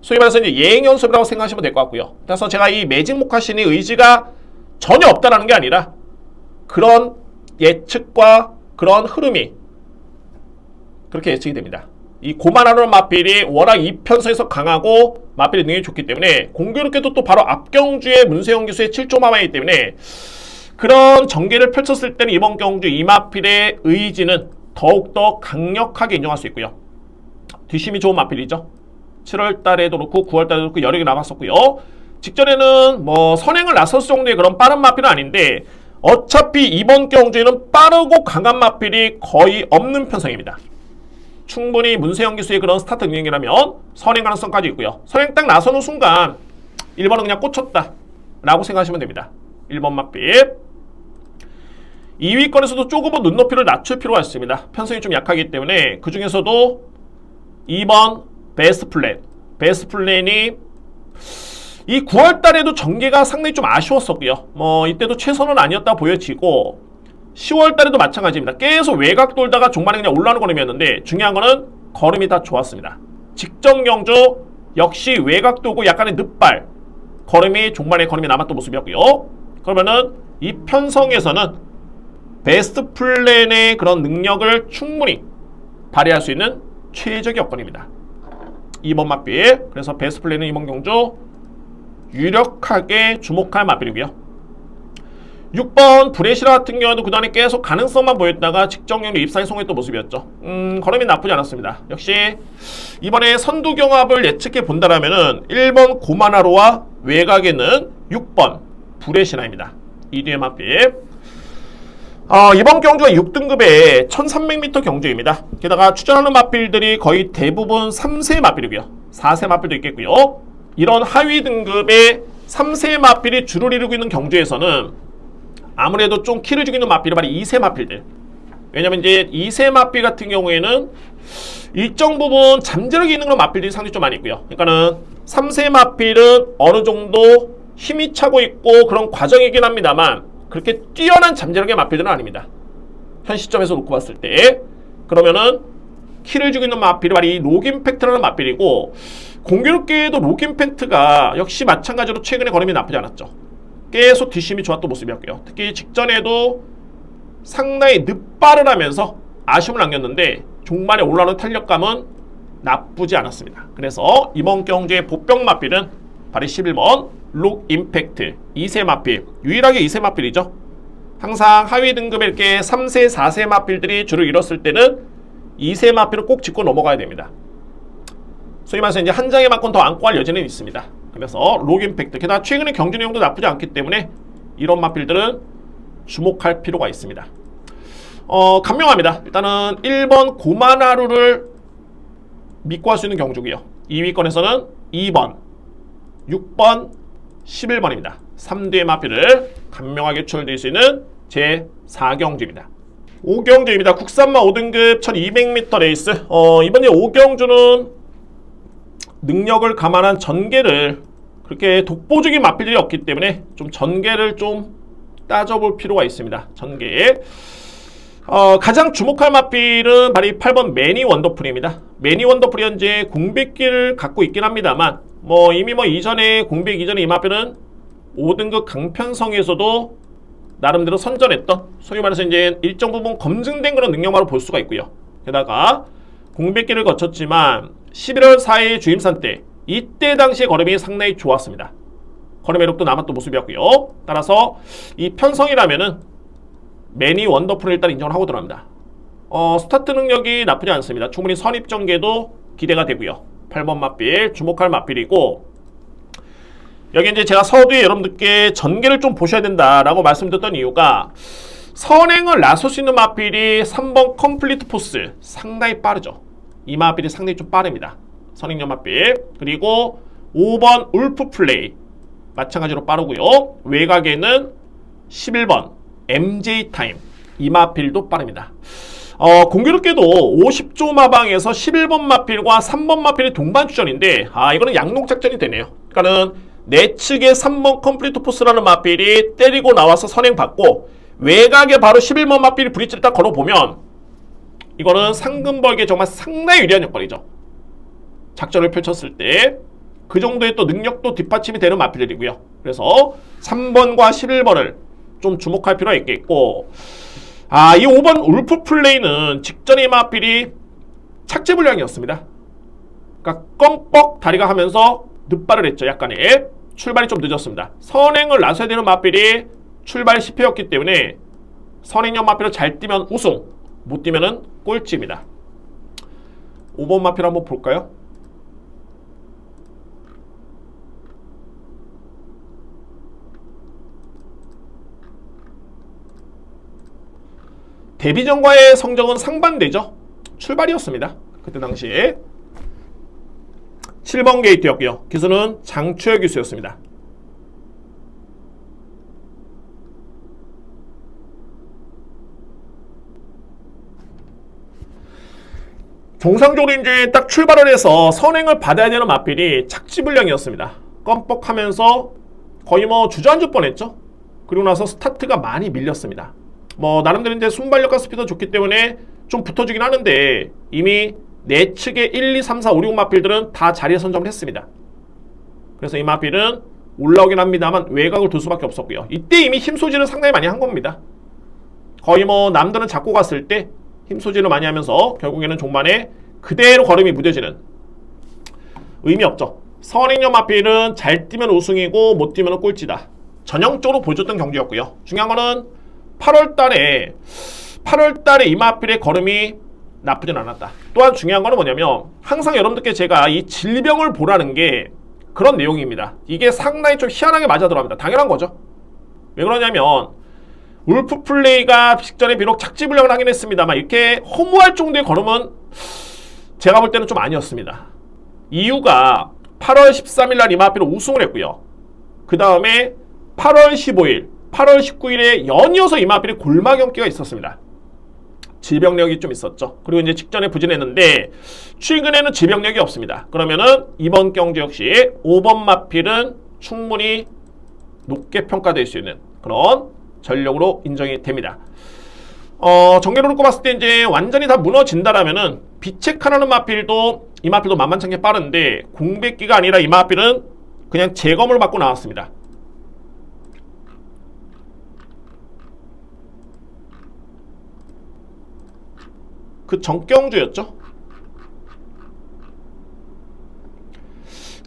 [SPEAKER 1] 소위 말해서 이제 예행 연습이라고 생각하시면 될 것 같고요. 그래서 제가 이 매직 모카신의 의지가 전혀 없다라는 게 아니라 그런 예측과 그런 흐름이 그렇게 예측이 됩니다. 이 고만하루 마필이 워낙 이 편성에서 강하고 마필의 능력이 좋기 때문에 공교롭게도 또 바로 앞경주의 문세영 기수의 7조 마방이기 때문에 그런 전개를 펼쳤을 때는 이번 경주 이마필의 의지는 더욱더 강력하게 인정할 수 있고요. 뒷심이 좋은 마필이죠. 7월달에도 그렇고 9월달에도 그렇고 여러 개 남았었고요. 직전에는 뭐 선행을 나섰을 정도의 그런 빠른 마필은 아닌데 어차피 이번 경주에는 빠르고 강한 마필이 거의 없는 편성입니다. 충분히 문세영 기수의 그런 스타트 능력이라면 선행 가능성까지 있고요. 선행 딱 나서는 순간 1번은 그냥 꽂혔다 라고 생각하시면 됩니다. 1번 마필 2위권에서도 조금은 눈높이를 낮출 필요가 있습니다. 편성이 좀 약하기 때문에 그 중에서도 2번 베스트 플랜. 베스트 플랜이 이 9월달에도 전개가 상당히 좀 아쉬웠었고요. 뭐 이때도 최선은 아니었다 보여지고 10월달에도 마찬가지입니다. 계속 외곽 돌다가 종반에 그냥 올라오는 걸음이었는데 중요한 거는 걸음이 다 좋았습니다. 직전 경주 역시 외곽 돌고 약간의 늦발 걸음이 종반에 걸음이 남았던 모습이었고요. 그러면은 이 편성에서는 베스트 플랜의 그런 능력을 충분히 발휘할 수 있는 최적의 여건입니다. 2번 마필. 그래서 베스트 플랜은 이번 경주 유력하게 주목할 마필이고요. 6번 브레시라 같은 경우도 그동안에 계속 가능성만 보였다가 직전 경주 입상에 성공했던 모습이었죠. 걸음이 나쁘지 않았습니다. 역시 이번에 선두 경합을 예측해 본다라면은 1번 고만하루와 외곽에는 6번 브레시라입니다. 이 뒤에 마필. 이번 경주가 6등급의 1300m 경주입니다. 게다가 추천하는 마필들이 거의 대부분 3세 마필이고요. 4세 마필도 있겠고요. 이런 하위 등급의 3세 마필이 주를 이루고 있는 경주에서는 아무래도 좀 키를 주고 있는 마필이 바로 2세 마필들. 왜냐면 이제 2세 마필 같은 경우에는 일정 부분 잠재력이 있는 그런 마필들이 상당히 좀 많이 있고요. 그러니까는 3세 마필은 어느 정도 힘이 차고 있고 그런 과정이긴 합니다만 그렇게 뛰어난 잠재력의 마필들은 아닙니다. 현 시점에서 놓고 봤을 때. 그러면은 키를 주고 있는 마필이 바로 이 록임팩트라는 마필이고, 공교롭게도 록임팩트가 역시 마찬가지로 최근에 걸음이 나쁘지 않았죠. 계속 뒷심이 좋았던 모습이었고요. 특히 직전에도 상당히 늦발을 하면서 아쉬움을 남겼는데 종말에 올라오는 탄력감은 나쁘지 않았습니다. 그래서 이번 경주의 보병 마필은 바로 11번 록 임팩트 2세 마필, 유일하게 2세 마필이죠. 항상 하위 등급에 이렇게 3세, 4세 마필들이 주를 이뤘을 때는 2세 마필을 꼭 짚고 넘어가야 됩니다. 소위 말해서 이제 한 장에 맞고 더 안고 할 여지는 있습니다. 그래서 록 임팩트, 게다가 최근에 경주 내용도 나쁘지 않기 때문에 이런 마필들은 주목할 필요가 있습니다. 간명합니다. 일단은 1번 고만하루를 믿고 할 수 있는 경주고요. 2위권에서는 2번, 6번, 11번입니다. 3대의 마필을 간명하게 추천드릴 수 있는 제4경주입니다. 5경주입니다. 국산마 5등급 1200m 레이스. 이번에 5경주는 능력을 감안한 전개를 그렇게 독보적인 마필들이 없기 때문에 좀 전개를 좀 따져볼 필요가 있습니다. 전개. 가장 주목할 마필은 바로 8번 매니 원더풀입니다. 매니 원더풀이 현재 공백기를 갖고 있긴 합니다만 이미 이전에 공백 이전에 이 마필은 5등급 강편성에서도 나름대로 선전했던, 소위 말해서 이제 일정 부분 검증된 그런 능력만으로 볼 수가 있고요. 게다가 공백기를 거쳤지만 11월 4일 주임산 때 이때 당시의 걸음이 상당히 좋았습니다. 걸음 회록도 남았던 모습이었고요. 따라서 이 편성이라면은 매니 원더풀을 일단 인정을 하고 들어갑니다. 스타트 능력이 나쁘지 않습니다. 충분히 선입 전개도 기대가 되고요. 8번 마필 주목할 마필이고, 여기 이제 제가 서두에 여러분들께 전개를 좀 보셔야 된다라고 말씀드렸던 이유가, 선행을 나설 수 있는 마필이 3번 컴플리트 포스 상당히 빠르죠. 이 마필이 상당히 좀 빠릅니다. 선행력 마필. 그리고 5번 울프 플레이 마찬가지로 빠르고요. 외곽에는 11번 MJ 타임 이 마필도 빠릅니다. 공교롭게도 50조 마방에서 11번 마필과 3번 마필이 동반 추전인데, 이거는 양농작전이 되네요. 그러니까는 내 측의 3번 컴플리트 포스라는 마필이 때리고 나와서 선행받고, 외곽에 바로 11번 마필이 브릿지를 딱 걸어보면 이거는 상금 벌기에 정말 상당히 유리한 여건이죠. 작전을 펼쳤을 때 그 정도의 또 능력도 뒷받침이 되는 마필들이고요. 그래서 3번과 11번을 좀 주목할 필요가 있겠고, 이 5번 울프 플레이는 직전에 이 마필이 착지 불량이었습니다. 그러니까 껌뻑 다리가 하면서 늦발을 했죠. 약간의 출발이 좀 늦었습니다. 선행을 나서야 되는 마필이 출발 실패였기 때문에 선행형 마필을 잘 뛰면 우승, 못 뛰면은 꼴찌입니다. 5번 마필 한번 볼까요? 데뷔전과의 성적은 상반되죠. 출발이었습니다. 그때 당시에 7번 게이트였고요. 기수는 장추혁 기수였습니다. 정상적으로 이제 딱 출발을 해서 선행을 받아야 되는 마필이 착지불량이었습니다. 껌뻑하면서 거의 주저앉을 뻔했죠. 그리고 나서 스타트가 많이 밀렸습니다. 나름대로 이제 순발력과 스피드가 좋기 때문에 좀 붙어주긴 하는데, 이미 내 측의 1, 2, 3, 4, 5, 6 마필들은 다 자리에 선점을 했습니다. 그래서 이 마필은 올라오긴 합니다만 외곽을 둘 수밖에 없었고요. 이때 이미 힘 소진을 상당히 많이 한 겁니다. 거의 남들은 잡고 갔을 때 힘 소진을 많이 하면서 결국에는 종반에 그대로 걸음이 무뎌지는, 의미 없죠. 선행력 마필은 잘 뛰면 우승이고 못 뛰면 꼴찌다. 전형적으로 보여줬던 경기였고요. 중요한 거는 8월달에 이 마필의 걸음이 나쁘진 않았다. 또한 중요한 거는 뭐냐면, 항상 여러분들께 제가 이 질병을 보라는 게 그런 내용입니다. 이게 상당히 좀 희한하게 맞아 들어갑니다. 당연한 거죠. 왜 그러냐면, 울프 플레이가 직전에 비록 착지불량을 하긴 했습니다만 이렇게 허무할 정도의 걸음은 제가 볼 때는 좀 아니었습니다. 이유가 8월 13일 날 이 마필은 우승을 했고요. 그 다음에 8월 15일, 8월 19일에 연이어서 이 마필이 골마 경기가 있었습니다. 질병력이 좀 있었죠. 그리고 이제 직전에 부진했는데 최근에는 질병력이 없습니다. 그러면은 이번 경기 역시 5번 마필은 충분히 높게 평가될 수 있는 그런 전력으로 인정이 됩니다. 전개로 놓고 봤을 때 이제 완전히 다 무너진다라면은 비책하라는 마필도, 이 마필도 만만찮게 빠른데 공백기가 아니라 이 마필은 그냥 재검을 받고 나왔습니다. 그 정경주였죠.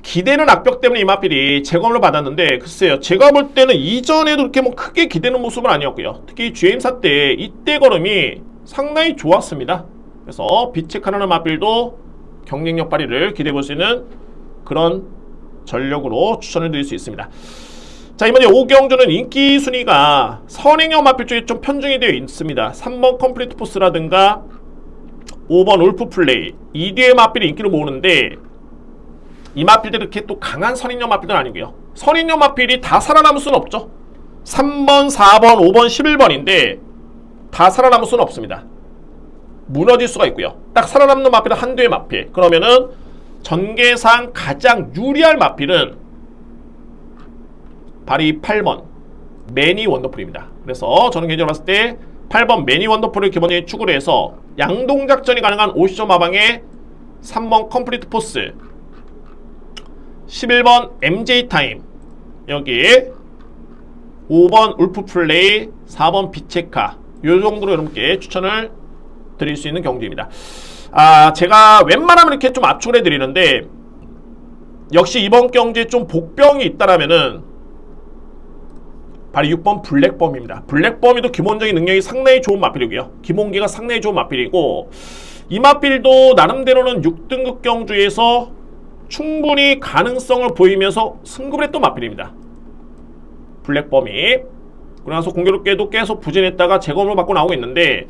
[SPEAKER 1] 기대는 악벽 때문에 이 마필이 재검을 받았는데, 글쎄요, 제가 볼 때는 이전에도 그렇게 크게 기대는 모습은 아니었고요. 특히 GM사 때 이때 걸음이 상당히 좋았습니다. 그래서 비책하라는 마필도 경쟁력 발휘를 기대해 볼 수 있는 그런 전력으로 추천을 드릴 수 있습니다. 자, 이번에 5경주는 인기 순위가 선행형 마필 쪽에 좀 편중이 되어 있습니다. 3번 컴플리트 포스라든가 5번 울프 플레이, 이 뒤에 마필이 인기를 모으는데, 이 마필들이 이렇게 또 강한 선인형 마필들은 아니고요. 선인형 마필이 다 살아남을 수는 없죠. 3번, 4번, 5번, 11번인데 다 살아남을 수는 없습니다. 무너질 수가 있고요. 딱 살아남는 마필은 한두의 마필. 그러면은 전개상 가장 유리할 마필은 발이 8번 매니 원더풀입니다. 그래서 저는 개인적으로 봤을 때 8번 매니 원더풀을 기본적인 축으로 해서 양동작전이 가능한 50점 마방에 3번 컴플리트 포스, 11번 MJ 타임, 여기 5번 울프 플레이, 4번 비체카, 요 정도로 여러분께 추천을 드릴 수 있는 경주입니다. 제가 웬만하면 이렇게 좀 압축을 해드리는데, 역시 이번 경주에 좀 복병이 있다라면은 바로 6번 블랙범입니다. 블랙범이도 기본적인 능력이 상당히 좋은 마필이고요. 기본기가 상당히 좋은 마필이고, 이 마필도 나름대로는 6등급 경주에서 충분히 가능성을 보이면서 승급을 했던 마필입니다. 블랙범이. 그러고 나서 공교롭게도 계속 부진했다가 재검을 받고 나오고 있는데,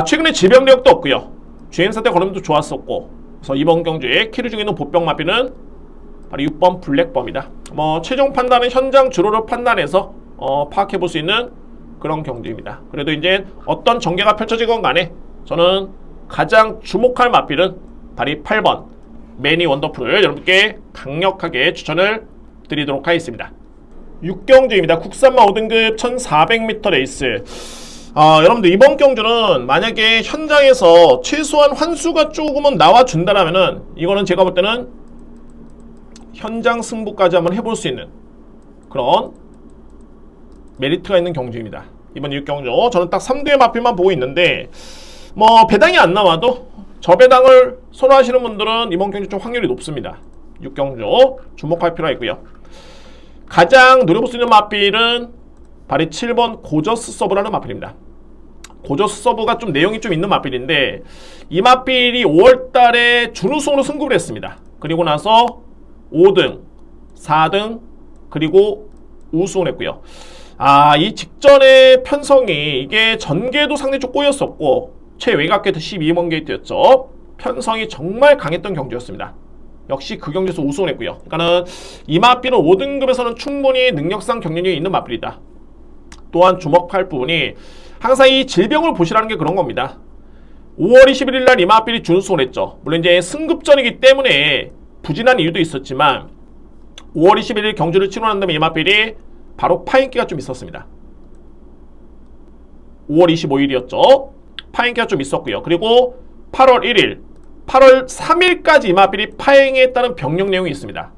[SPEAKER 1] 최근에 질병력도 없고요. 주행사 때 걸음도 좋았었고, 그래서 이번 경주에 키를 중에 있는 보병 마필은 바로 6번 블랙범이다. 최종 판단은 현장 주로를 판단해서 파악해 볼 수 있는 그런 경주입니다. 그래도 이제 어떤 전개가 펼쳐지건 간에 저는 가장 주목할 마필은 바로 8번 매니 원더풀을 여러분께 강력하게 추천을 드리도록 하겠습니다. 6경주입니다. 국산마 5등급 1400m 레이스. 여러분들 이번 경주는 만약에 현장에서 최소한 환수가 조금은 나와준다라면은 이거는 제가 볼 때는 현장 승부까지 한번 해볼 수 있는 그런 메리트가 있는 경주입니다. 이번 6경주 저는 딱 3두의 마필만 보고 있는데, 배당이 안 나와도 저배당을 선호하시는 분들은 이번 경주 좀 확률이 높습니다. 6경주 주목할 필요가 있고요. 가장 노려볼 수 있는 마필은 바로 7번 고저스 서브라는 마필입니다. 고저스 서브가 좀 내용이 좀 있는 마필인데, 이 마필이 5월달에 준우승으로 승급을 했습니다. 그리고 나서 5등, 4등, 그리고 우승을 했고요. 이 직전의 편성이 이게 전개도 상당히 좀 꼬였었고, 최외곽 게이트 12번 게이트였죠. 편성이 정말 강했던 경주였습니다. 역시 그 경주에서 우승을 했고요. 그러니까는 이 마필은 5등급에서는 충분히 능력상 경쟁력이 있는 마필이다. 또한 주목할 부분이 항상 이 질병을 보시라는 게 그런 겁니다. 5월 21일 날 이 마필이 준우승을 했죠. 물론 이제 승급전이기 때문에 부진한 이유도 있었지만 5월 21일 경주를 치르고 난 다음에 이 마필이 바로 파인기가 좀 있었습니다. 5월 25일이었죠. 파행기가 좀 있었고요. 그리고 8월 1일, 8월 3일까지 이 마필이 파행에 따른 병력 내용이 있습니다.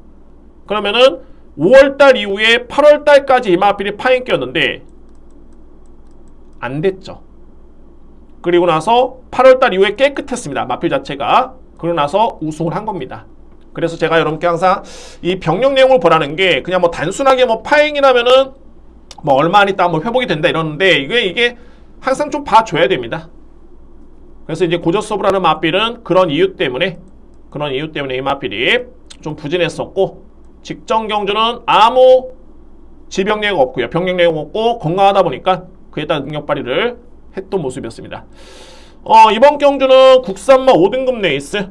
[SPEAKER 1] 그러면은 5월달 이후에 8월달까지 이 마필이 파행기였는데 안 됐죠. 그리고 나서 8월달 이후에 깨끗했습니다. 마필 자체가. 그러고 나서 우승을 한 겁니다. 그래서 제가 여러분께 항상 이 병력 내용을 보라는 게 그냥 단순하게 파행이 나면은 얼마 안 있다 회복이 된다 이러는데 이게 항상 좀 봐줘야 됩니다. 그래서 이제 고저서브라는 마필은 그런 이유 때문에 이 마필이 좀 부진했었고, 직전 경주는 아무 지병 내용 없고요. 병력 내용 없고 건강하다 보니까 그에 따른 능력 발휘를 했던 모습이었습니다. 이번 경주는 국산마 5등급 레이스.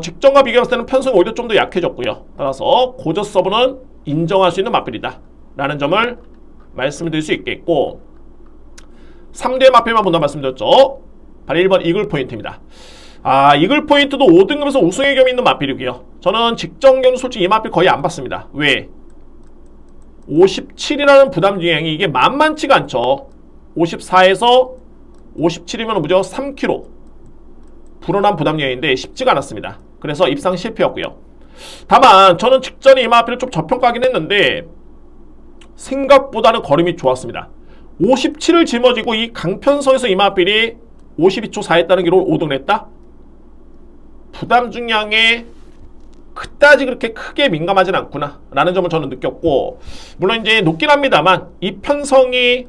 [SPEAKER 1] 직전과 비교했을 때는 편성이 오히려 좀 더 약해졌고요. 따라서 고저서브는 인정할 수 있는 마필이다 라는 점을 말씀을 드릴 수 있겠고, 3대의 마필만 본다 말씀드렸죠. 바로 1번 이글 포인트입니다. 이글 포인트도 5등급에서 우승의 겸이 있는 마필이고요. 저는 직전 경주 솔직히 이 마필 거의 안 봤습니다. 왜? 57이라는 부담 중량이 이게 만만치가 않죠. 54에서 57이면 무려 3kg 불어난 부담 중량인데 쉽지가 않았습니다. 그래서 입상 실패였고요. 다만 저는 직전에 이 마필을 좀 저평가하긴 했는데 생각보다는 걸음이 좋았습니다. 57을 짊어지고 이 강편성에서 이 마필이 52초 4했다는 기록을 5등을 했다? 부담 중량에 그다지 그렇게 크게 민감하진 않구나 라는 점을 저는 느꼈고, 물론 이제 높긴 합니다만 이 편성이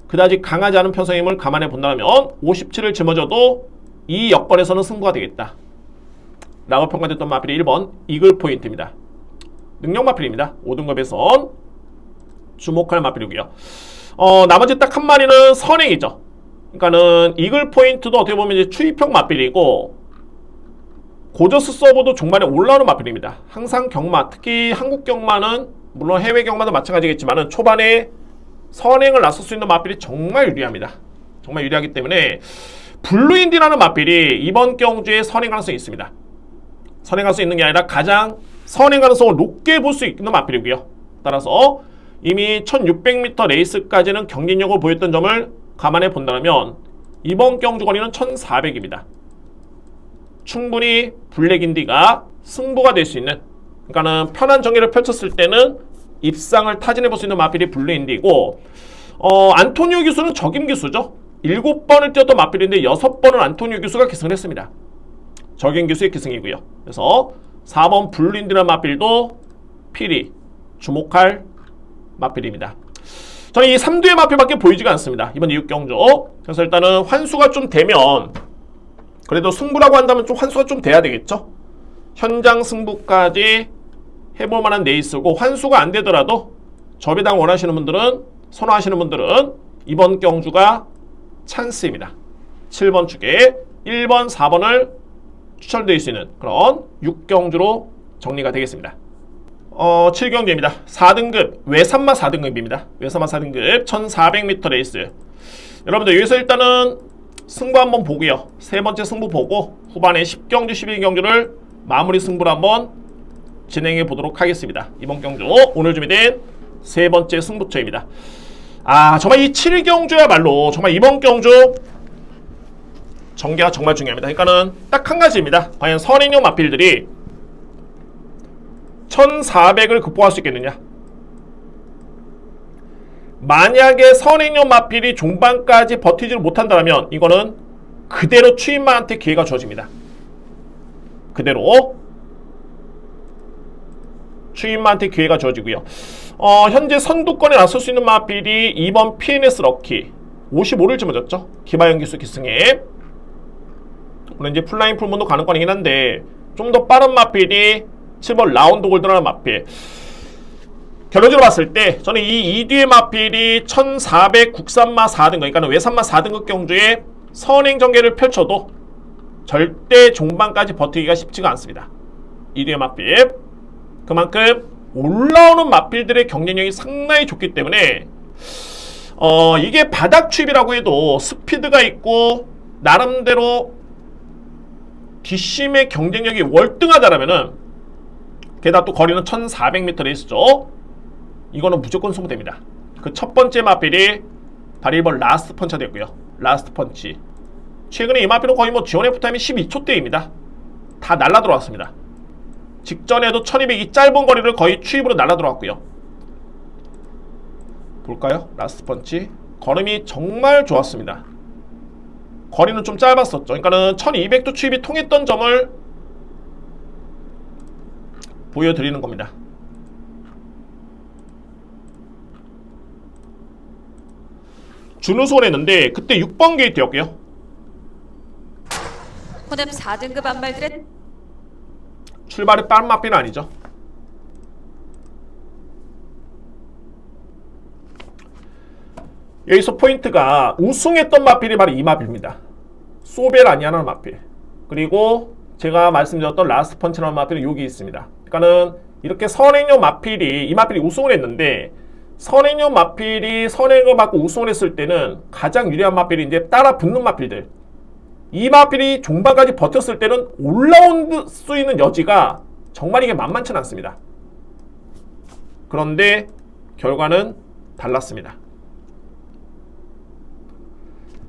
[SPEAKER 1] 그다지 강하지 않은 편성임을 감안해 본다면 57을 짊어져도 이 여건에서는 승부가 되겠다 라고 평가됐던 마필이 1번 이글 포인트입니다. 능력 마필입니다. 5등급에선 주목할 마필이고요. 나머지 딱 한 마리는 선행이죠. 그러니까는 이글 포인트도 어떻게 보면 이제 추입형 마필이고, 고저스 서버도 종말에 올라오는 마필입니다. 항상 경마, 특히 한국 경마는 물론 해외 경마도 마찬가지겠지만은 초반에 선행을 나설 수 있는 마필이 정말 유리합니다. 정말 유리하기 때문에 블루인디라는 마필이 이번 경주에 선행 가능성이 있습니다. 선행 가능성이 있는 게 아니라 가장 선행 가능성을 높게 볼 수 있는 마필이고요. 따라서 이미 1600m 레이스까지는 경쟁력을 보였던 점을 감안해 본다면 이번 경주 거리는 1400입니다. 충분히 블랙인디가 승부가 될 수 있는, 그러니까는 편한 전개를 펼쳤을 때는 입상을 타진해 볼 수 있는 마필이 블랙인디고, 안토니오 기수는 적임 기수죠. 7번을 뛰었던 마필인데 6번을 안토니오 기수가 기승을 했습니다. 적임 기수의 기승이고요. 그래서 4번 블랙인디라는 마필도 필히 주목할 마필입니다. 저는 이 3두의 마필밖에 보이지가 않습니다. 이번 2육경주. 그래서 일단은 환수가 좀 되면, 그래도 승부라고 한다면 좀 환수가 좀 돼야 되겠죠. 현장 승부까지 해볼 만한 레이스고, 환수가 안 되더라도 저비당 원하시는 분들은, 선호하시는 분들은 이번 경주가 찬스입니다. 7번 축에 1번, 4번을 추천드릴 수 있는 그런 6경주로 정리가 되겠습니다. 7경주입니다. 4등급 외산마 4등급입니다. 외산마 4등급 1400m 레이스. 여러분들 여기서 일단은 승부 한번 보고요. 세 번째 승부 보고 후반에 10경주, 11경주를 마무리 승부를 한번 진행해 보도록 하겠습니다. 이번 경주 오늘 준비된 세 번째 승부처입니다. 정말 이 7경주야말로 정말 이번 경주 전개가 정말 중요합니다. 그러니까는 딱 한 가지입니다. 과연 선행용 마필들이 1400을 극복할 수 있겠느냐. 만약에 선행용 마필이 종반까지 버티지를 못한다면 이거는 그대로 추임마한테 기회가 주어집니다. 그대로 추임마한테 기회가 주어지고요. 현재 선두권에 나설 수 있는 마필이 2번 PNS 럭키 55를 짊어졌죠. 기마연 기수 기승에. 물론 이제 플라잉 풀문도 가능권이긴 한데 좀 더 빠른 마필이 7번 라운드 골드라는 마필. 결론적으로 봤을 때 저는 이 2뒤의 마필이 1400 국산마 4등급, 그러니까 외산마 4등급 경주에 선행 전개를 펼쳐도 절대 종반까지 버티기가 쉽지가 않습니다. 2뒤의 마필. 그만큼 올라오는 마필들의 경쟁력이 상당히 좋기 때문에 이게 바닥 추입이라고 해도 스피드가 있고 나름대로 뒷심의 경쟁력이 월등하다라면은, 게다가 또 거리는 1400m 레이스죠. 이거는 무조건 승부됩니다. 그 첫 번째 마필이 바로 1번 라스트 펀치가 됐고요. 라스트 펀치. 최근에 이 마필은 거의 뭐 지원 F타임이 12초대입니다. 다 날라 들어왔습니다. 직전에도 1200이 짧은 거리를 거의 추입으로 날라 들어왔고요. 볼까요? 라스트 펀치. 걸음이 정말 좋았습니다. 거리는 좀 짧았었죠. 그러니까는 1200도 추입이 통했던 점을 보여드리는 겁니다. 준우승을 했는데 그때 6번 게이트였고요.
[SPEAKER 2] 호남 4등급 안말들의
[SPEAKER 1] 출발이 빠른 마필은 아니죠. 여기서 포인트가 우승했던 마필이 바로 이 마필입니다. 소베라니아라는 마필. 그리고 제가 말씀드렸던 라스트 펀치라는 마필은 여기 있습니다. 그러니까는 이렇게 선행용 마필이, 이 마필이 우승을 했는데, 선행용 마필이 선행을 받고 우승을 했을 때는 가장 유리한 마필이 이제 따라 붙는 마필들. 이 마필이 종반까지 버텼을 때는 올라올 수 있는 여지가 정말 이게 만만치 않습니다. 그런데 결과는 달랐습니다.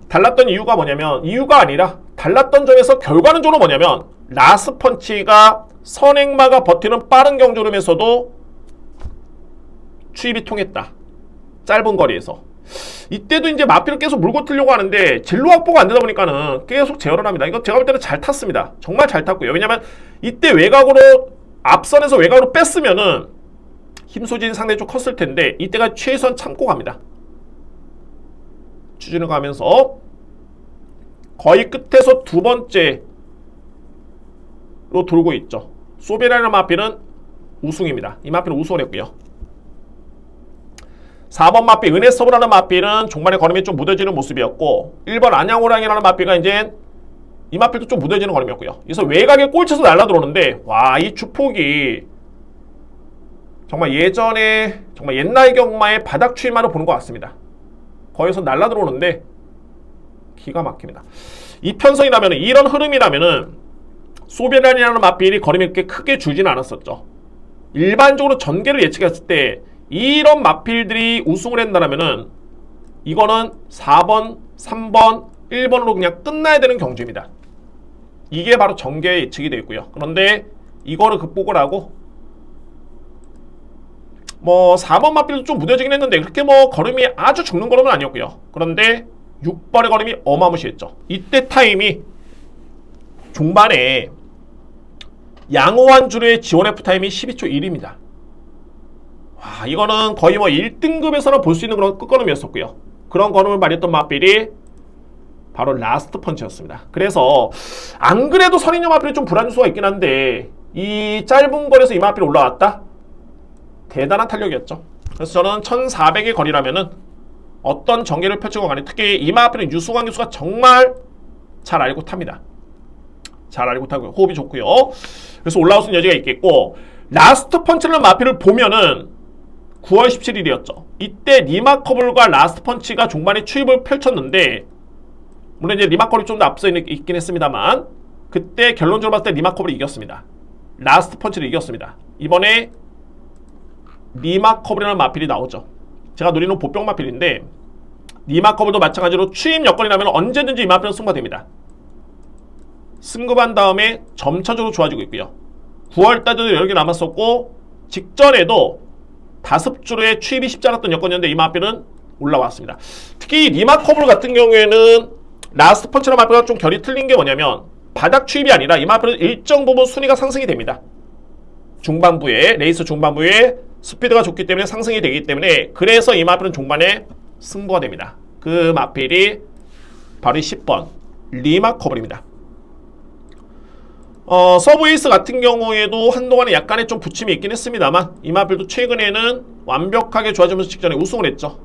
[SPEAKER 1] 달랐던 이유가 뭐냐면, 이유가 아니라 달랐던 점에서 결과론적으로 뭐냐면, 라스트 펀치가 선행마가 버티는 빠른 경주름에서도 추입이 통했다. 짧은 거리에서. 이때도 이제 마필을 계속 물고 틀려고 하는데 진로 확보가 안 되다 보니까는 계속 제어를 합니다. 이거 제가 볼 때는 잘 탔습니다. 정말 잘 탔고요. 왜냐면 이때 외곽으로, 앞선에서 외곽으로 뺐으면은 힘 소진이 상당히 좀 컸을 텐데 이때가 최소한 참고 갑니다. 추진을 가면서 거의 끝에서 두 번째로 돌고 있죠. 소베라는 마필은 우승입니다. 이 마필은 우승을 했고요. 4번 마필 은혜서브라는 마필은 종반의 걸음이 좀 무뎌지는 모습이었고, 1번 안양호랑이라는 마필가 이제 이 마필도 좀 무뎌지는 걸음이었고요. 그래서 외곽에 꼴쳐서 날라 들어오는데, 와, 이 주폭이 정말 예전에, 정말 옛날 경마의 바닥 추임만을 보는 것 같습니다. 거기서 날라 들어오는데 기가 막힙니다. 이 편성이라면, 이런 흐름이라면은 소베란이라는 마필이 걸음이 이렇게 크게 줄지는 않았었죠. 일반적으로 전개를 예측했을 때 이런 마필들이 우승을 한다면은 이거는 4번, 3번, 1번으로 그냥 끝나야 되는 경주입니다. 이게 바로 정계의 예측이 되고요. 그런데 이거를 극복을 하고 뭐 4번 마필도 좀 무뎌지긴 했는데 그렇게 뭐 걸음이 아주 죽는 걸음은 아니었고요. 그런데 6번의 걸음이 어마무시했죠. 이때 타임이 종반에 양호한 주류의 지원 F 타임이 12초 1입니다. 와, 이거는 거의 뭐 1등급에서는 볼 수 있는 그런 끝걸음이었었고요. 그런 걸음을 발휘했던 마필이 바로 라스트 펀치였습니다. 그래서 안 그래도 선인용 마필이 좀 불안 요소가 있긴 한데 이 짧은 거리에서 이 마필이 올라왔다? 대단한 탄력이었죠. 그래서 저는 1400의 거리라면은 어떤 전개를 펼치고 간에 특히 이 마필은 유수광 교수가 정말 잘 알고 탑니다. 잘 알고 타고요. 호흡이 좋고요. 그래서 올라올 수 있는 여지가 있겠고 라스트 펀치라는 마필을 보면은 9월 17일이었죠. 이때 리마커블과 라스트 펀치가 종반에 추입을 펼쳤는데 물론 이제 리마커블이 좀 더 앞서 있긴 했습니다만 그때 결론적으로 봤을 때 리마커블이 이겼습니다. 라스트 펀치를 이겼습니다. 이번에 리마커블이라는 마필이 나오죠. 제가 노리는 보병 마필인데 리마커블도 마찬가지로 추입 여건이라면 언제든지 이 마필은 승부가 됩니다. 승급한 다음에 점차적으로 좋아지고 있고요. 9월달에도 여러 개 남았었고 직전에도 5주로의 추입이 쉽지 않았던 여건이었는데 이 마필은 올라왔습니다. 특히 리마커블 같은 경우에는 라스트 펀치랑 마필과 좀 결이 틀린 게 뭐냐면 바닥 추입이 아니라 이 마필은 일정 부분 순위가 상승이 됩니다. 중반부에 레이스 중반부에 스피드가 좋기 때문에 상승이 되기 때문에 그래서 이 마필은 종반에 승부가 됩니다. 그 마필이 바로 10번 리마커블입니다. 서브에이스 같은 경우에도 한동안에 약간의 좀 부침이 있긴 했습니다만 이 마필도 최근에는 완벽하게 좋아지면서 직전에 우승을 했죠.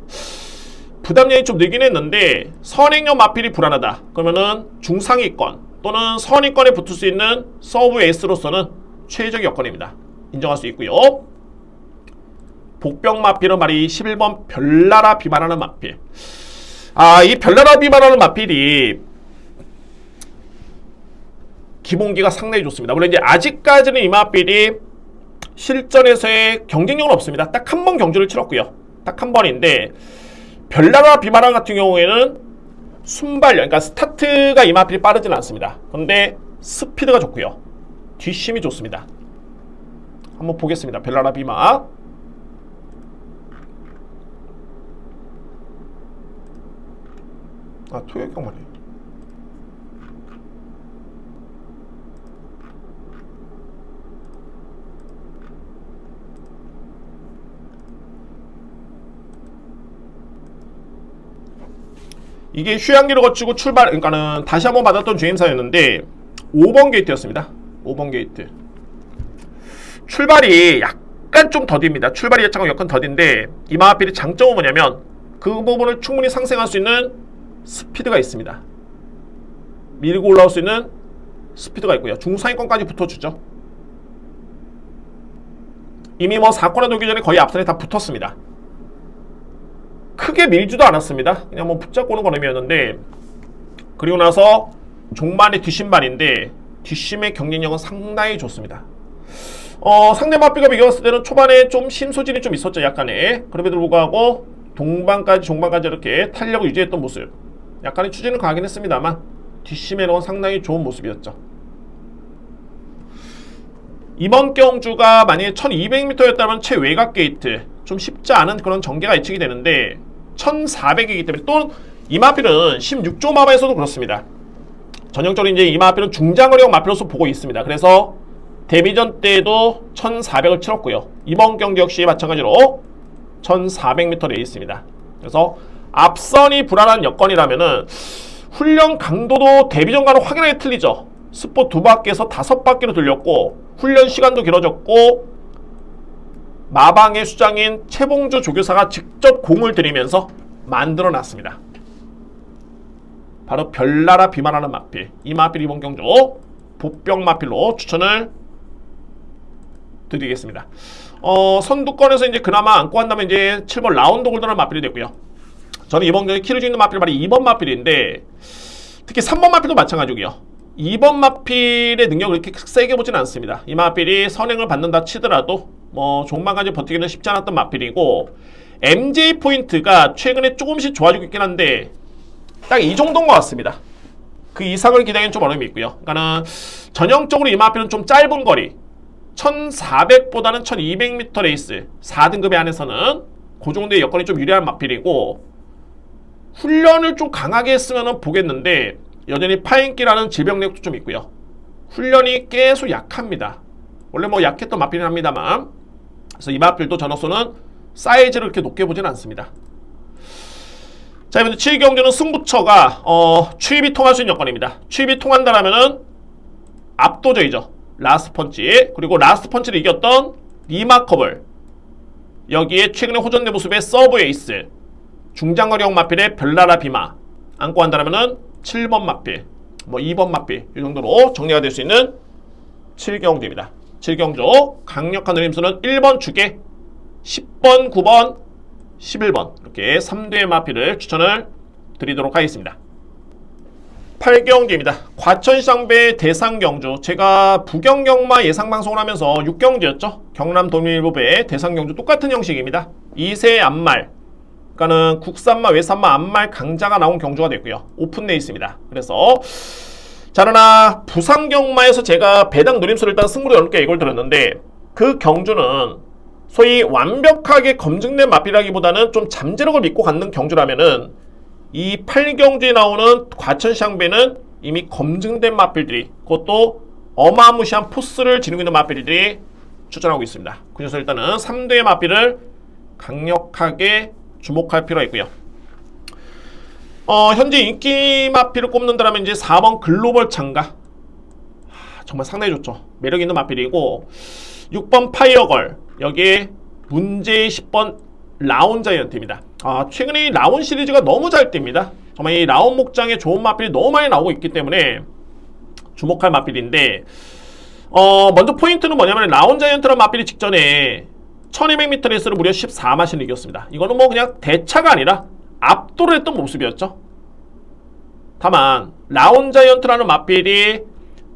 [SPEAKER 1] 부담량이 좀 늘긴 했는데 선행형 마필이 불안하다 그러면은 중상위권 또는 선위권에 붙을 수 있는 서브에이스로서는 최적의 여건입니다. 인정할 수 있고요. 복병 마필은 말이 11번 별나라 비만하는 마필. 이 별나라 비만하는 마필이 기본기가 상당히 좋습니다. 물론 이제 아직까지는 이 마필이 실전에서의 경쟁력은 없습니다. 딱 한 번 경주를 치렀고요. 딱 한 번인데 별나라 비마랑 같은 경우에는 순발력, 그러니까 스타트가 이 마필이 빠르진 않습니다. 그런데 스피드가 좋고요. 뒷심이 좋습니다. 한번 보겠습니다. 별나라 비마. 토요일경 말이에요. 이게 휴양기를 거치고 그러니까는 다시 한번 받았던 주행사였는데 5번 게이트였습니다. 5번 게이트. 출발이 약간 좀 더딥니다. 출발이 약간 더딘데 이 마필의 장점은 뭐냐면 그 부분을 충분히 상생할 수 있는 스피드가 있습니다. 밀고 올라올 수 있는 스피드가 있고요. 중상위권까지 붙어주죠. 이미 뭐 4코너 돌기 전에 거의 앞선에 다 붙었습니다. 크게 밀지도 않았습니다. 그냥 뭐 붙잡고 오는 걸음이었는데 그리고 나서 종반의 뒷심반인데 뒷심의 경쟁력은 상당히 좋습니다. 상대 마필과 비교했을 때는 초반에 좀 심소진이 좀 있었죠. 약간의. 그럼에도 불구하고 동반까지 종반까지 이렇게 탄력을 유지했던 모습. 약간의 추진을 가긴 했습니다만 뒷심에는 상당히 좋은 모습이었죠. 이번 경주가 만약에 1200m였다면 최외곽 게이트 좀 쉽지 않은 그런 전개가 예측이 되는데 1400이기 때문에 또 이 마필은 16조 마마에서도 그렇습니다. 전형적으로 이제 이 마필은 중장거리형 마필로서 보고 있습니다. 그래서 데뷔전 때도 1400을 치렀고요. 이번 경기 역시 마찬가지로 1400m 레이스입니다. 그래서 앞선이 불안한 여건이라면은 훈련 강도도 데뷔전과는 확연하게 틀리죠. 스포 2바퀴에서 5바퀴로 돌렸고 훈련 시간도 길어졌고 마방의 수장인 최봉주 조교사가 직접 공을 들이면서 만들어놨습니다. 바로 별나라 비만하는 마필. 이 마필 이번 경주 보병 마필로 추천을 드리겠습니다. 선두권에서 이제 그나마 안고 한다면 이제 7번 라운드 골드라는 마필이 되고요. 저는 이번 경기 키를 주는 마필이 바로 2번 마필인데 특히 3번 마필도 마찬가지고요. 2번 마필의 능력을 이렇게 세게 보지는 않습니다. 이 마필이 선행을 받는다 치더라도 뭐 종반까지 버티기는 쉽지 않았던 마필이고, MJ 포인트가 최근에 조금씩 좋아지고 있긴 한데 딱 이 정도인 것 같습니다. 그 이상을 기대하기는 좀 어려움이 있고요. 그러니까는 전형적으로 이 마필은 좀 짧은 거리 1400보다는 1200m 레이스 4등급에 한해서는 그 정도의 여건이 좀 유리한 마필이고, 훈련을 좀 강하게 했으면 보겠는데 여전히 파인기라는 질병력도 좀 있고요. 훈련이 계속 약합니다. 원래 뭐 약했던 마필은 합니다만, 그래서 이 마필도 전업소는 사이즈를 그렇게 높게 보진 않습니다. 자, 이번에 7경주는 승부처가 추입이 통할 수 있는 여건입니다. 추입이 통한다라면은 압도적이죠. 라스트 펀치, 그리고 라스트 펀치를 이겼던 리마커블, 여기에 최근에 호전된 모습의 서브 에이스, 중장거리형 마필의 별나라 비마 안고 한다라면은 7번 마필, 뭐 2번 마필 이 정도로 정리가 될 수 있는 7경주입니다. 7경주 강력한 노림수는 1번 주계, 10번, 9번, 11번 이렇게 3대의 마필을 추천을 드리도록 하겠습니다. 8경주입니다. 과천시장배 대상경주, 제가 부경경마 예상방송을 하면서 6경주였죠. 경남도민일보배 대상경주 똑같은 형식입니다. 2세 암말, 그러니까는 국산마, 외산마, 암말 강자가 나온 경주가 됐고요. 오픈 레이스입니다. 그래서 자, 그러나 부산경마에서 제가 배당 노림수를 일단 승부로 넓게 이걸 들었는데, 그 경주는 소위 완벽하게 검증된 마필이라기보다는 좀 잠재력을 믿고 갖는 경주라면은 이 8경주에 나오는 과천시장배는 이미 검증된 마필들이, 그것도 어마무시한 포스를 지니고 있는 마필들이 추천하고 있습니다. 그래서 일단은 3대의 마필을 강력하게 주목할 필요가 있고요. 현재 인기 마필을 꼽는다면 이제 4번 글로벌 창가, 정말 상당히 좋죠. 매력 있는 마필이고, 6번 파이어걸, 여기에 문제의 10번 라온 자이언트입니다. 최근에 이 라온 시리즈가 너무 잘 뜹니다. 정말 이 라온 목장에 좋은 마필이 너무 많이 나오고 있기 때문에 주목할 마필인데, 먼저 포인트는 뭐냐면 라온 자이언트라는 마필이 직전에 1200m 레이스를 무려 14마신을 이겼습니다. 이거는 뭐 그냥 대차가 아니라 압도를 했던 모습이었죠. 다만 라온 자이언트라는 마필이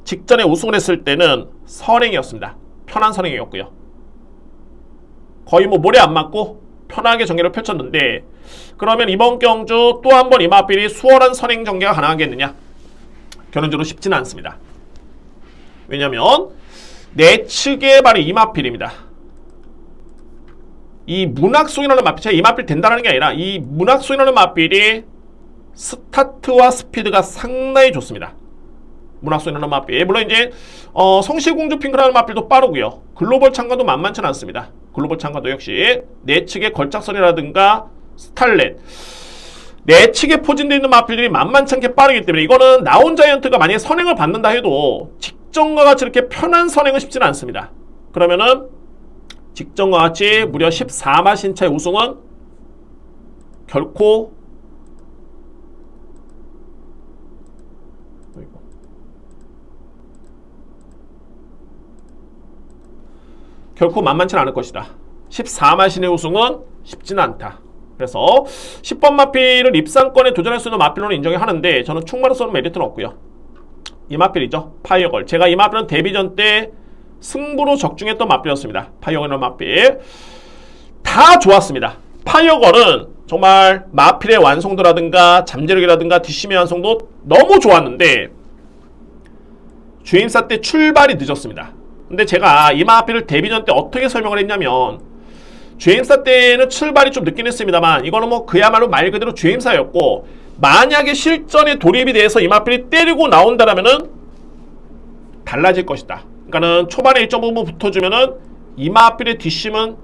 [SPEAKER 1] 직전에 우승을 했을 때는 선행이었습니다. 편한 선행이었고요. 거의 뭐 모래 안 맞고 편하게 전개를 펼쳤는데, 그러면 이번 경주 또 한 번 이 마필이 수월한 선행 전개가 가능하겠느냐? 결론적으로 쉽지는 않습니다. 왜냐면 내측의 발이 이 마필입니다. 이 문학송이라는 마필, 제가 이 마필 된다는 게 아니라 이 문학송이라는 마필이 스타트와 스피드가 상당히 좋습니다. 문학송이라는 마필, 물론 이제 성시공주 핑크라는 마필도 빠르고요. 글로벌 창가도 만만치 않습니다. 글로벌 창가도 역시 내측의 걸작선이라든가 스탈렛, 내측에 포진되어 있는 마필들이 만만치 않게 빠르기 때문에 이거는 나온 자이언트가 만약에 선행을 받는다 해도 직전과 같이 이렇게 편한 선행은 쉽지는 않습니다. 그러면은 직전과 같이 무려 14마신차의 우승은 결코 만만치 않을 것이다. 14마신의 우승은 쉽지는 않다. 그래서 10번 마필을 입상권에 도전할 수 있는 마필로는 인정하는데 저는 충마로서는 메리트는 없고요. 이 마필이죠. 파이어걸. 제가 이 마필은 데뷔전 때 승부로 적중했던 마필이었습니다. 파이어걸이라는 마필 다 좋았습니다. 파이어걸은 정말 마필의 완성도라든가 잠재력이라든가 뒷심의 완성도 너무 좋았는데 주행사 때 출발이 늦었습니다. 근데 제가 이 마필을 데뷔전 때 어떻게 설명을 했냐면, 주행사 때는 출발이 좀 늦긴 했습니다만 이거는 뭐 그야말로 말 그대로 주행사였고, 만약에 실전에 돌입이 돼서 이 마필이 때리고 나온다라면은 달라질 것이다. 그러니까는 초반에 1.5분 붙어주면은 이 마필의 뒷심은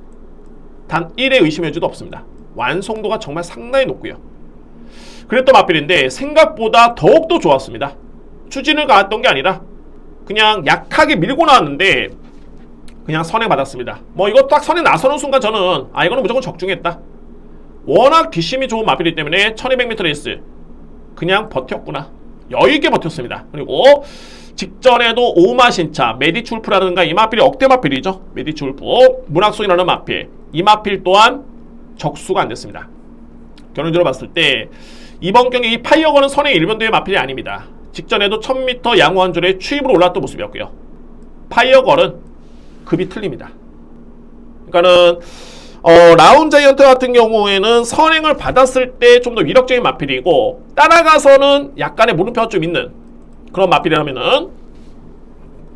[SPEAKER 1] 단 1의 의심의 여지도 없습니다. 완성도가 정말 상당히 높고요. 그랬던 마필인데 생각보다 더욱더 좋았습니다. 추진을 가했던 게 아니라 그냥 약하게 밀고 나왔는데 그냥 선행 받았습니다. 뭐 이거 딱 선에 나서는 순간 저는 이거는 무조건 적중했다. 워낙 뒷심이 좋은 마필이기 때문에 1200m 레이스 그냥 버텼구나. 여유있게 버텼습니다. 그리고 직전에도 오마신차, 메디출프라든가 이 마필이 억대 마필이죠. 메디출프, 문학송이라는 마필, 이 마필 또한 적수가 안 됐습니다. 결론적으로 봤을 때 이번 경기 이 파이어건은 선행 일변도의 마필이 아닙니다. 직전에도 1000m 양호 한 줄에 추입으로 올랐던 모습이었고요. 파이어걸은 급이 틀립니다. 그러니까는 라운자이언트 같은 경우에는 선행을 받았을 때 좀 더 위력적인 마필이고, 따라가서는 약간의 물음표가 좀 있는 그런 마필이라면은,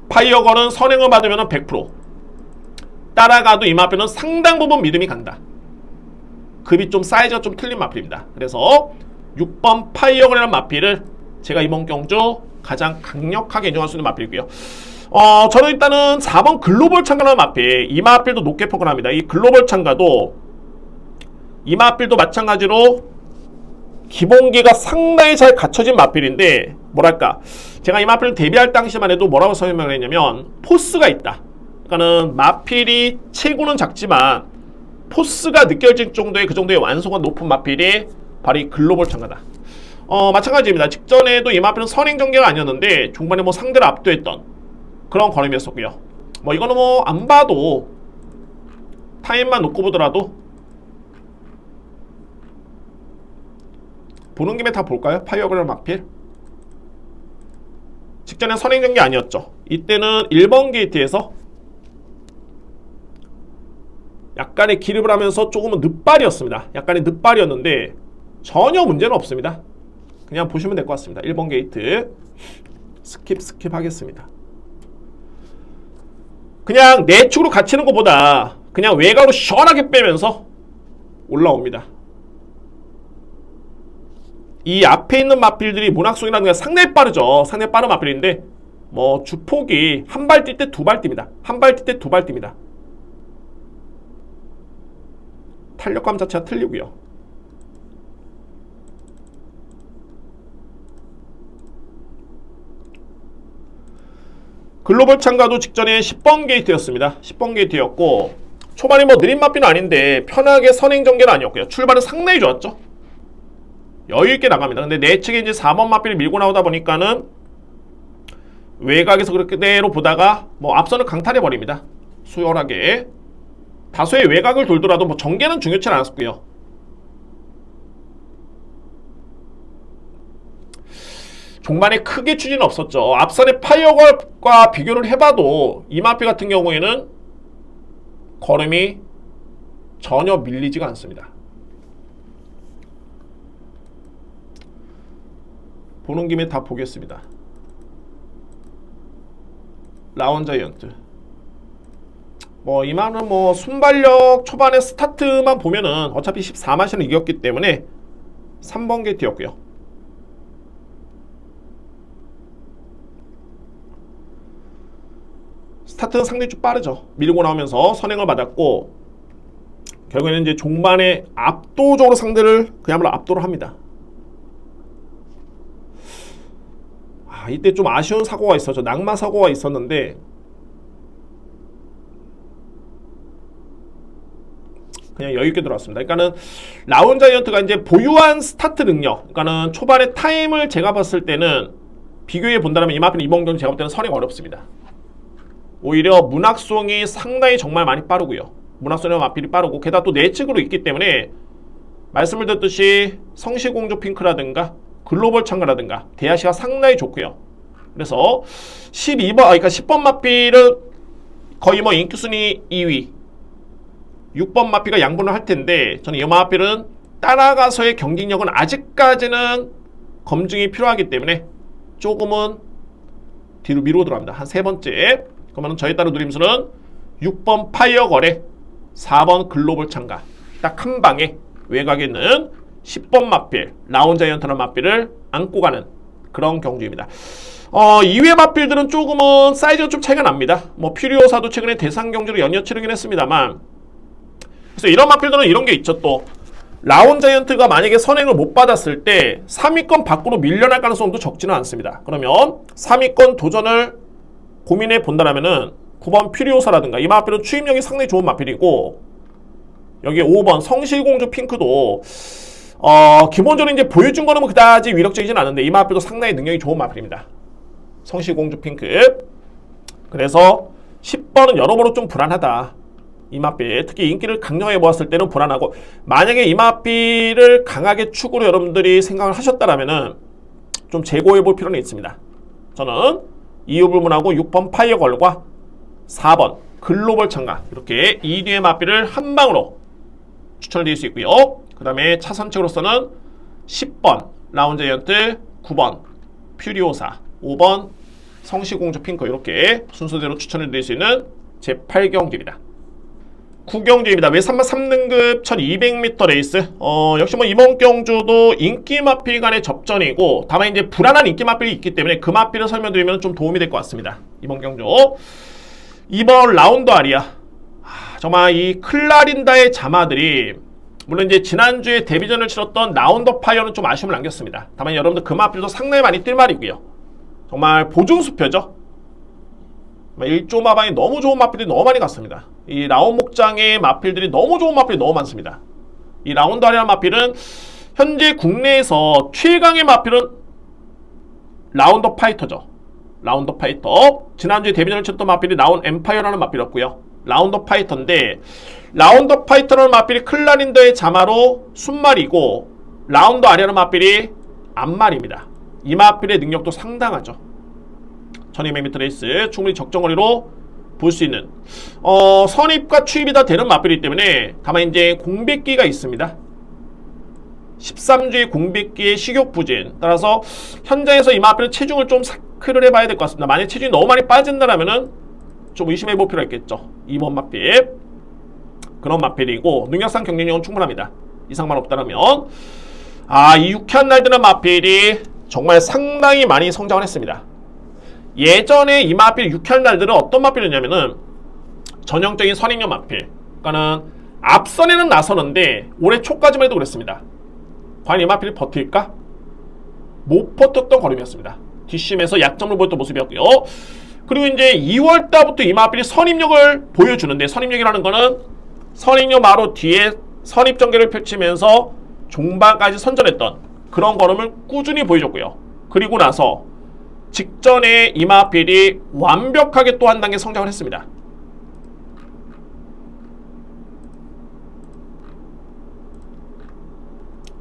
[SPEAKER 1] 파이어걸은 선행을 받으면 100%, 따라가도 이 마필은 상당 부분 믿음이 간다. 급이 좀 사이즈가 좀 틀린 마필입니다. 그래서 6번 파이어걸이라는 마필을 제가 이번 경주 가장 강력하게 인정할 수 있는 마필이고요. 저는 일단은 4번 글로벌 참가라는 마필, 이 마필도 높게 평가를 합니다. 이 글로벌 참가도, 이 마필도 마찬가지로 기본기가 상당히 잘 갖춰진 마필인데, 뭐랄까, 제가 이 마필을 데뷔할 당시만 해도 뭐라고 설명을 했냐면, 포스가 있다. 그러니까는 마필이 체구는 작지만 포스가 느껴질 정도의 그 정도의 완성도가 높은 마필이 바로 이 글로벌 참가다. 마찬가지입니다. 직전에도 이 마필은 선행 전개가 아니었는데 중반에 뭐 상대를 압도했던 그런 걸음이었었고요. 뭐 이거는 뭐 안 봐도, 타임만 놓고 보더라도 보는 김에 다 볼까요? 파이어걸이라는 마필. 직전에 선행 전개 아니었죠. 이때는 1번 게이트에서 약간의 기립을 하면서 조금은 늦발이었습니다. 약간의 늦발이었는데 전혀 문제는 없습니다. 그냥 보시면 될 것 같습니다. 1번 게이트 스킵 하겠습니다. 그냥 내축으로 갇히는 것보다 그냥 외곽으로 시원하게 빼면서 올라옵니다. 이 앞에 있는 마필들이 문학송이라는 게 상당히 빠르죠. 상당히 빠른 마필인데 뭐 주폭이 한 발 뛸 때 두 발 뜁니다. 한 발 뛸 때 두 발 뜁니다. 탄력감 자체가 틀리고요. 글로벌 참가도 직전에 10번 게이트였습니다. 10번 게이트였고, 초반에 뭐 느린 마필은 아닌데 편하게 선행 전개는 아니었고요. 출발은 상당히 좋았죠. 여유있게 나갑니다. 근데 내 측에 이제 4번 마필을 밀고 나오다 보니까는 외곽에서 그렇게대로 보다가 뭐 앞선을 강탈해버립니다. 수월하게. 다소의 외곽을 돌더라도 뭐 전개는 중요치 않았고요. 종반에 크게 추진은 없었죠. 앞선의 파이어걸과 비교를 해봐도 이 마필 같은 경우에는 걸음이 전혀 밀리지가 않습니다. 보는 김에 다 보겠습니다. 라운자이언트. 뭐 이만은 뭐 순발력 초반에 스타트만 보면은 어차피 14마신을 이겼기 때문에 3번 게이트였고요. 스타트는 상당히 좀 빠르죠. 밀고 나오면서 선행을 받았고, 결국에는 이제 종반에 압도적으로 상대를 그야말로 압도를 합니다. 이때 좀 아쉬운 사고가 있었죠. 낙마 사고가 있었는데 그냥 여유있게 들어왔습니다. 그러니까는 라운자이언트가 이제 보유한 스타트 능력, 그러니까는 초반에 타임을 제가 봤을 때는 비교해 본다면 이 마필은 이번 경기 제가 볼 때는 선행 어렵습니다. 오히려 문학송이 상당히 정말 많이 빠르고요. 문학송이와 마필이 빠르고, 게다가 또 내측으로 있기 때문에 말씀을 드렸듯이 성시공조 핑크라든가 글로벌 참가라든가 대하시가 상당히 좋고요. 그래서 12번, 그러니까 10번 마필은 거의 뭐 인기순위 2위, 6번 마필가 양분을 할 텐데, 저는 이 마필은 따라가서의 경쟁력은 아직까지는 검증이 필요하기 때문에 조금은 뒤로 미루어 들어갑니다. 한 세 번째. 그러면 저에 따른 누림수는 6번 파이어걸에 4번 글로벌 참가, 딱 한 방에 외곽에 있는 10번 마필, 라운자이언트라는 마필을 안고 가는 그런 경주입니다. 이외의 마필들은 조금은 사이즈가 좀 차이가 납니다. 뭐 퓨리오사도 최근에 대상 경주를 연이어 치르긴 했습니다만, 그래서 이런 마필들은 이런 게 있죠. 또 라운자이언트가 만약에 선행을 못 받았을 때 3위권 밖으로 밀려날 가능성도 적지는 않습니다. 그러면 3위권 도전을 고민해 본다라면은 9번 퓨리오사라든가 이 마필은 추임력이 상당히 좋은 마필이고, 여기 5번 성실공주 핑크도 기본적으로 이제 보여준 거는 그다지 위력적이진 않은데 이 마필도 상당히 능력이 좋은 마필입니다. 성실공주 핑크. 그래서 10번은 여러모로 좀 불안하다. 이 마필, 특히 인기를 강력하게 모았을 때는 불안하고, 만약에 이 마필을 강하게 축으로 여러분들이 생각을 하셨다라면은 좀 재고해 볼 필요는 있습니다. 저는 이유불문하고 6번 파이어걸과 4번 글로벌 창가 이렇게 2뒤의 마필을 한 방으로 추천을 드릴 수 있고요. 그 다음에 차선책으로서는 10번 라운저이언트, 9번 퓨리오사, 5번 성시공주 핑크 이렇게 순서대로 추천을 드릴 수 있는 제8경기입니다. 9경주입니다. 외산마 3등급 1200m 레이스. 역시 뭐 이번 경주도 인기 마필 간의 접전이고, 다만 이제 불안한 인기 마필이 있기 때문에 그 마필을 설명드리면 좀 도움이 될 것 같습니다. 이번 경주. 이번 라운드 아리아. 정말 이 클라린다의 자마들이, 물론 이제 지난주에 데뷔전을 치렀던 라운드 파이어는 좀 아쉬움을 남겼습니다. 다만 여러분들 그 마필도 상당히 많이 뛸 말이고요. 정말 보증수표죠. 1조 마방이 너무 좋은 마필들이 너무 많이 갔습니다. 이 라운 목장의 마필들이 너무 좋은 마필이 너무 많습니다. 이 라운드 아리아 마필은 현재 국내에서 최강의 마필은 라운드 파이터죠. 라운드 파이터. 지난주에 데뷔전을 쳤던 마필이 라운 엠파이어라는 마필이었고요. 라운드 파이터인데, 라운드 파이터라는 마필이 클라린더의 자마로 순말이고, 라운드 아리아라는 마필이 앞말입니다. 이 마필의 능력도 상당하죠. 1200m 레이스 충분히 적정거리로 볼 수 있는 선입과 추입이 다 되는 마필이기 때문에, 다만 이제 공백기가 있습니다. 13주의 공백기의 식욕 부진 따라서 현장에서 이 마필은 체중을 좀 사크를 해봐야 될 것 같습니다. 만약 체중이 너무 많이 빠진다면은 좀 의심해볼 필요가 있겠죠. 2번 마필 그런 마필이고, 능력상 경쟁력은 충분합니다. 이상만 없다면 이 유쾌한 날드는 마필이 정말 상당히 많이 성장을 했습니다. 예전에 이 마필 유쾌한 날들은 어떤 마필이었냐면은 전형적인 선행력 마필. 그러니까는 앞선에는 나서는데 올해 초까지만 해도 그랬습니다. 과연 이 마필이 버틸까? 못 버텼던 걸음이었습니다. 뒷심에서 약점을 보였던 모습이었고요. 그리고 이제 2월달부터 이 마필이 선입력을 보여주는데, 선입력이라는 거는 선입력 마루 뒤에 선입전개를 펼치면서 종반까지 선전했던 그런 걸음을 꾸준히 보여줬고요. 그리고 나서 직전에 이 마필이 완벽하게 또 한 단계 성장을 했습니다.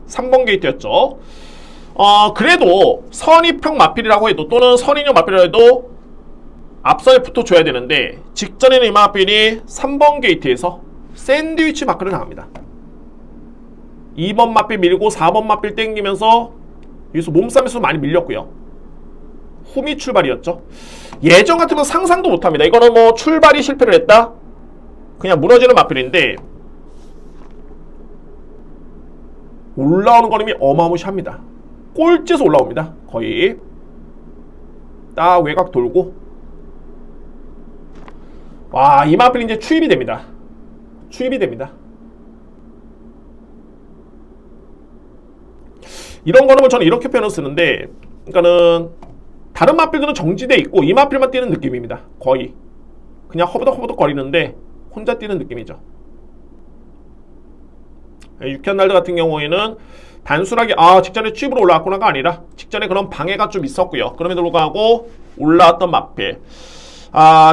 [SPEAKER 1] (3번) 게이트였죠. 그래도 선입형 마필이라고 해도, 또는 선인형 마필이라고 해도 앞선에 붙어줘야 되는데, 직전에는 이 마필이 3번 게이트에서 샌드위치 마크를 당합니다. 2번 마필 밀고 4번 마필 땡기면서 여기서 몸싸움에서 많이 밀렸고요. 후미 출발이었죠. 예전 같으면 상상도 못합니다. 이거는 뭐 출발이 실패를 했다? 그냥 무너지는 마필인데, 올라오는 걸음이 어마무시합니다. 꼴찌에서 올라옵니다. 거의 딱 외곽 돌고, 와, 이 마필이 이제 추입이 됩니다. 추입이 됩니다. 이런 걸음을 저는 이렇게 표현을 쓰는데, 그러니까는 다른 마필들은 정지돼 있고 이 마필만 뛰는 느낌입니다. 거의 그냥 허브덕허브덕 거리는데 혼자 뛰는 느낌이죠. 유쾌한 날드 같은 경우에는 단순하게 직전에 추입으로 올라왔구나가 아니라 직전에 그런 방해가 좀 있었고요. 그럼에도 불구하고 올라왔던 마필,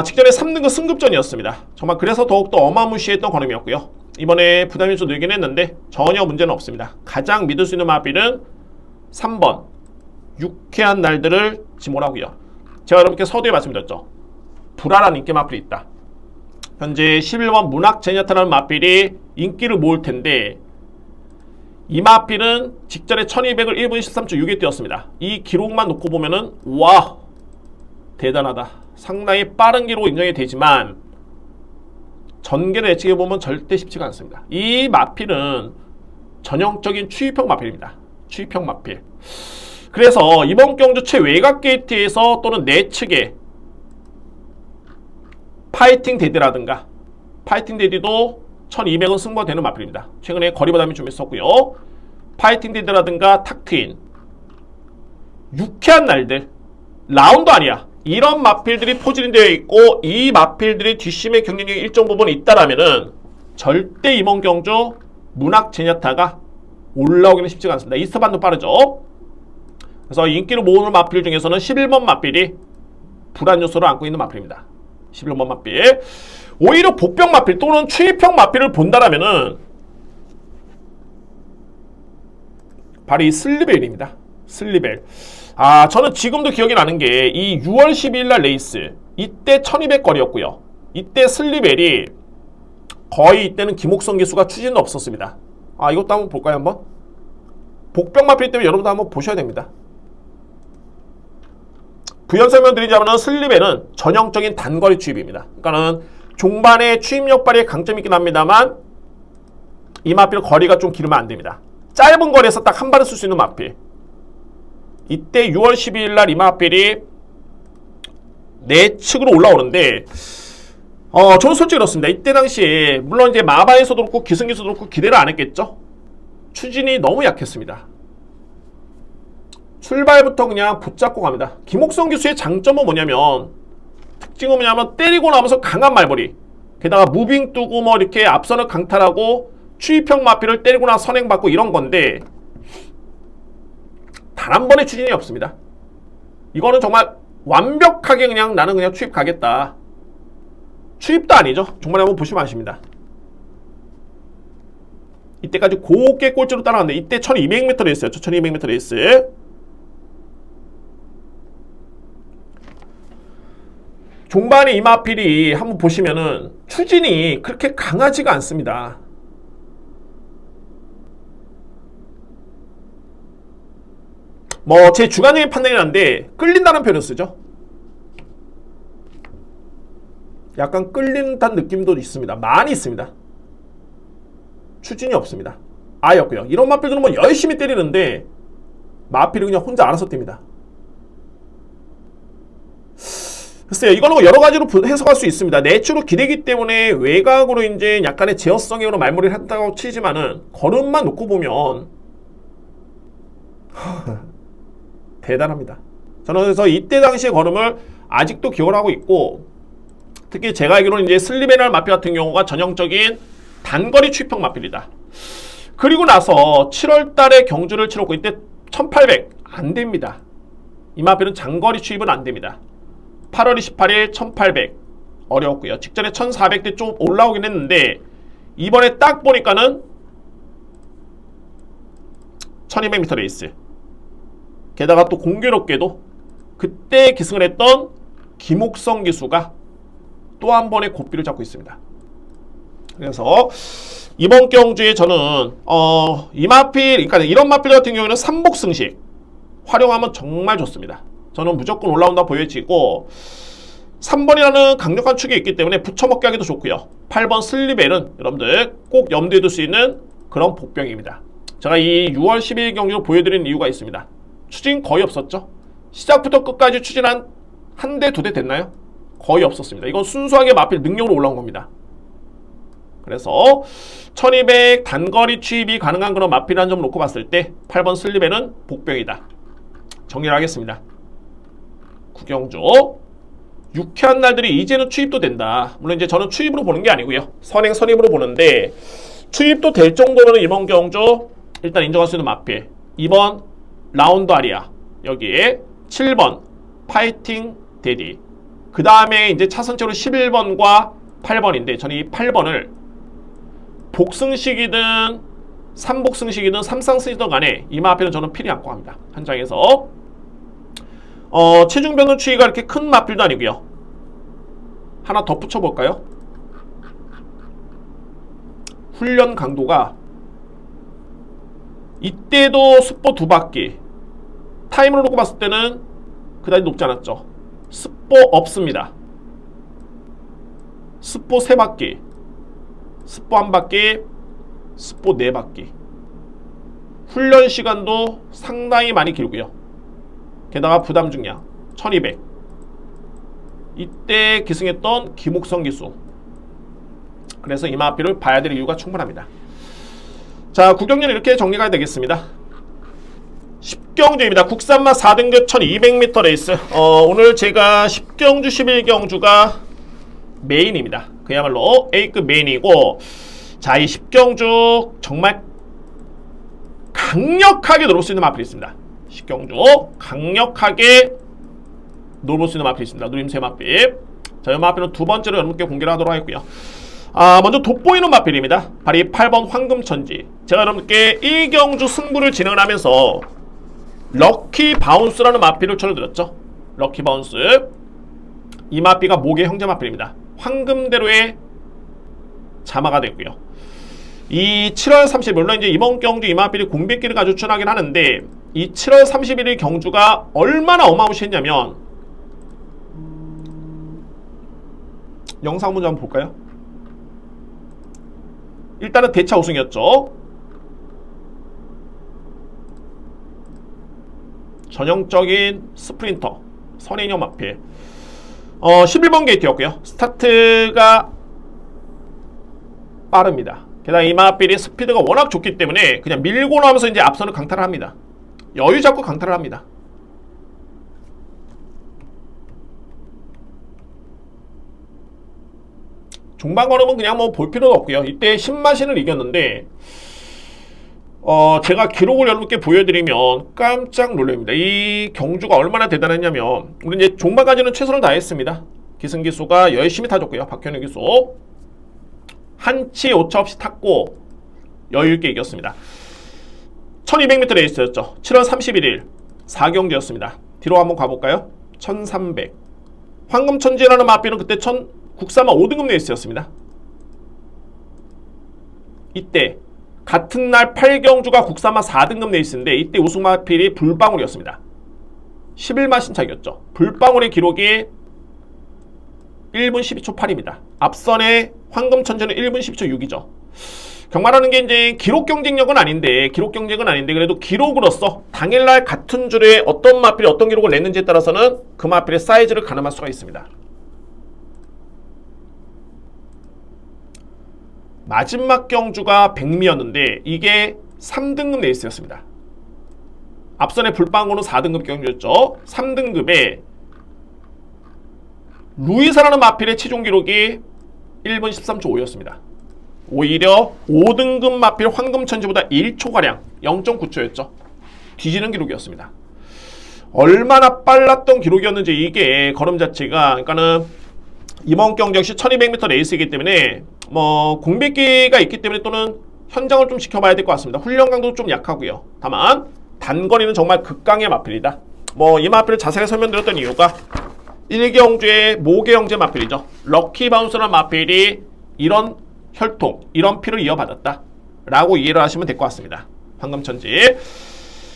[SPEAKER 1] 직전에 3등급 승급전이었습니다. 정말 그래서 더욱더 어마무시했던 걸음이었고요. 이번에 부담이 좀 늘긴 했는데 전혀 문제는 없습니다. 가장 믿을 수 있는 마필은 3번 유쾌한 날들을 지목하고요. 제가 여러분께 서두에 말씀드렸죠. 불안한 인기 마필이 있다. 현재 11번 문학 제니아타라는 마필이 인기를 모을 텐데, 이 마필은 직전에 1200을 1분 13초 6에 뛰었습니다. 이 기록만 놓고 보면은 와, 대단하다. 상당히 빠른 기록 인정이 되지만 전개를 예측해보면 절대 쉽지가 않습니다. 이 마필은 전형적인 추입형 마필입니다. 추입형 마필. 그래서 이번 경주 최외곽 게이트에서 또는 내측에 파이팅 데디라든가, 파이팅 데디도 1200은 승부가 되는 마필입니다. 최근에 거리 부담이 좀 있었고요. 파이팅 데디라든가 탁트인, 유쾌한 날들, 라운드 아니야, 이런 마필들이 포진이 되어 있고, 이 마필들이 뒷심의 경쟁력이 일정 부분 있다라면은 절대 이번 경주 문학 제냐타가 올라오기는 쉽지가 않습니다. 이스트반도 빠르죠. 그래서 인기를 모으는 마필 중에서는 11번 마필이 불안 요소를 안고 있는 마필입니다. 11번 마필. 오히려 복병 마필 또는 추입형 마필을 본다라면은 바로 이 슬리벨입니다. 슬리벨. 저는 지금도 기억이 나는 게 이 6월 12일 날 레이스, 이때 1200 거리였고요. 이때 슬리벨이 거의 이때는 김옥성 기수가 추진은 없었습니다. 이것도 한번 볼까요? 한번 복병 마필 때문에 여러분도 한번 보셔야 됩니다. 부연 설명드리자면 슬리벨은 전형적인 단거리 추입입니다. 그러니까는 종반에 추입력 발휘에 강점이 있긴 합니다만 이 마필 거리가 좀 길으면 안 됩니다. 짧은 거리에서 딱 한 발을 쓸 수 있는 마필. 이때 6월 12일 날 이 마필이 내측으로 올라오는데 저는 솔직히 그렇습니다. 이때 당시에 물론 이제 마바에서도 그렇고 기승기에서도 그렇고 기대를 안 했겠죠. 추진이 너무 약했습니다. 출발부터 그냥 붙잡고 갑니다. 김옥성 기수의 장점은 뭐냐면 특징은 뭐냐면 때리고 나면서 강한 말벌이, 게다가 무빙 뜨고 뭐 이렇게 앞선을 강탈하고 추입형 마필을 때리고 나서 선행받고 이런 건데 단 한 번의 추진이 없습니다. 이거는 정말 완벽하게 그냥 나는 그냥 추입 가겠다. 추입도 아니죠. 정말 한번 보시면 아십니다. 이때까지 곱게 꼴찌로 따라갔는데 이때 1200m 레이스였죠. 1200m 레이스. 종반의 이마필이 한번 보시면은 추진이 그렇게 강하지가 않습니다. 뭐 제 주관적인 판단이 난데 끌린다는 표현을 쓰죠. 약간 끌린다는 느낌도 있습니다. 많이 있습니다. 추진이 없습니다. 아예 없고요. 이런 마필들은 뭐 열심히 때리는데 마필이 그냥 혼자 알아서 뗍니다. 글쎄요, 이거는 뭐 여러 가지로 해석할 수 있습니다. 내추로 기대기 때문에 외곽으로 이제 약간의 제어성으로 말머리를 한다고 치지만은 걸음만 놓고 보면 대단합니다. 저는 그래서 이때 당시의 걸음을 아직도 기억을 하고 있고, 특히 제가 알기로는 이제 슬리베날 마필 같은 경우가 전형적인 단거리 추입형 마필이다. 그리고 나서 7월 달에 경주를 치렀고 이때 1800 안 됩니다. 이 마필은 장거리 추입은 안 됩니다. 8월 28일 1800 어려웠고요. 직전에 1400대 좀 올라오긴 했는데 이번에 딱 보니까는 1200m 레이스. 게다가 또 공교롭게도 그때 기승을 했던 김옥성 기수가 또 한 번의 고삐를 잡고 있습니다. 그래서 이번 경주에 저는 이 마필, 그러니까 이런 마필 같은 경우에는 삼복승식 활용하면 정말 좋습니다. 저는 무조건 올라온다 보여지고 3번이라는 강력한 축이 있기 때문에 붙여먹기 하기도 좋고요. 8번 슬리벨은 여러분들 꼭 염두에 둘 수 있는 그런 복병입니다. 제가 이 6월 12일 경기로 보여드리는 이유가 있습니다. 추진 거의 없었죠. 시작부터 끝까지 추진 한 대, 두 대 됐나요? 거의 없었습니다. 이건 순수하게 마필 능력으로 올라온 겁니다. 그래서 1200 단거리 추입이 가능한 그런 마필이라는 점을 놓고 봤을 때 8번 슬리벨은 복병이다. 정리를 하겠습니다. 구경주 유쾌한 날들이 이제는 추입도 된다. 물론 이제 저는 추입으로 보는 게 아니고요. 선입으로 보는데 추입도 될 정도로는 이번 경주 일단 인정할 수 있는 마필. 2번 라운드 아리아, 여기에 7번 파이팅 데디, 그 다음에 이제 차선체로 11번과 8번인데 저는 이 8번을 복승식이든 삼복승식이든 삼상승이든 간에 이 마필은 저는 필히 않고 합니다. 한 장에서 체중 변동 추이가 이렇게 큰 마필도 아니고요. 하나 더 붙여볼까요? 훈련 강도가 이때도 스포 2바퀴, 타임으로 놓고 봤을 때는 그다지 높지 않았죠. 스포 없습니다. 스포 3바퀴, 스포 1바퀴, 스포 4바퀴. 훈련 시간도 상당히 많이 길고요. 게다가 부담 중량 1200. 이때 기승했던 김옥성 기수. 그래서 이 마필을 봐야 될 이유가 충분합니다. 자, 구경률 이렇게 정리가 되겠습니다. 10경주입니다. 국산마 4등급 1200m 레이스. 오늘 제가 10경주 11경주가 메인입니다. 그야말로 A급 메인이고, 자, 이 10경주 정말 강력하게 노릴 수 있는 마필이 있습니다. 10경주 강력하게 노릴 수 있는 마필이 있습니다. 누림새 마필. 자, 이 마필은 두 번째로 여러분께 공개를 하도록 하겠고요. 먼저 돋보이는 마필입니다. 바로 이 8번 황금천지. 제가 여러분께 1경주 승부를 진행을 하면서 럭키 바운스라는 마필을 쳐드렸죠. 럭키 바운스. 이 마필가 목의 형제 마필입니다. 황금대로의 자마가 되고요. 이 7월 30일 물론 이제 이번 경주 이마필이 공백기를 가지고 추천하긴 하는데 이 7월 31일 경주가 얼마나 어마무시했냐면 영상 먼저 한번 볼까요? 일단은 대차 우승이었죠. 전형적인 스프린터 선행형 마필 11번 게이트였고요. 스타트가 빠릅니다. 게다가 이 마필이 스피드가 워낙 좋기 때문에 그냥 밀고 나면서 이제 앞선을 강탈을 합니다. 여유 잡고 강탈을 합니다. 종반 걸음은 그냥 뭐 볼 필요도 없고요. 이때 신마신을 이겼는데 제가 기록을 여러분께 보여드리면 깜짝 놀랍니다. 이 경주가 얼마나 대단했냐면 우리 이제 종반까지는 최선을 다했습니다. 기승기수가 열심히 타줬고요. 박현우 기수 한치 오차 없이 탔고 여유있게 이겼습니다. 1200m 레이스였죠. 7월 31일 4경주였습니다. 뒤로 한번 가볼까요? 1300 황금천지라는 마필은 그때 국사마 5등급 레이스였습니다. 이때 같은 날 8경주가 국사마 4등급 레이스인데 이때 우승 마필이 불방울이었습니다. 11마 신착이었죠. 불방울의 기록이 1분 12초 8입니다. 앞선의 황금천지는 1분 10초 6이죠. 경마라는 게 이제 기록 경쟁력은 아닌데 그래도 기록으로서 당일날 같은 줄에 어떤 마필이 어떤 기록을 냈는지에 따라서는 그 마필의 사이즈를 가늠할 수가 있습니다. 마지막 경주가 백미였는데 이게 3등급 레이스였습니다. 앞선의 불방울은 4등급 경주였죠. 3등급에 루이사라는 마필의 최종 기록이 1분 13초 5였습니다. 오히려 5등급 마필 황금천지보다 1초가량 0.9초였죠. 뒤지는 기록이었습니다. 얼마나 빨랐던 기록이었는지 이게 걸음 자체가 그러니까는 이번 경주 역시 1200m 레이스이기 때문에 뭐 공백기가 있기 때문에 또는 현장을 좀 지켜봐야 될 것 같습니다. 훈련 강도도 좀 약하고요. 다만 단거리는 정말 극강의 마필이다. 뭐 이 마필을 자세히 설명드렸던 이유가 1경주의 모계 형제 마필이죠. 럭키 바운스라는 마필이 이런 혈통, 이런 피를 이어받았다 라고 이해를 하시면 될 것 같습니다. 황금천지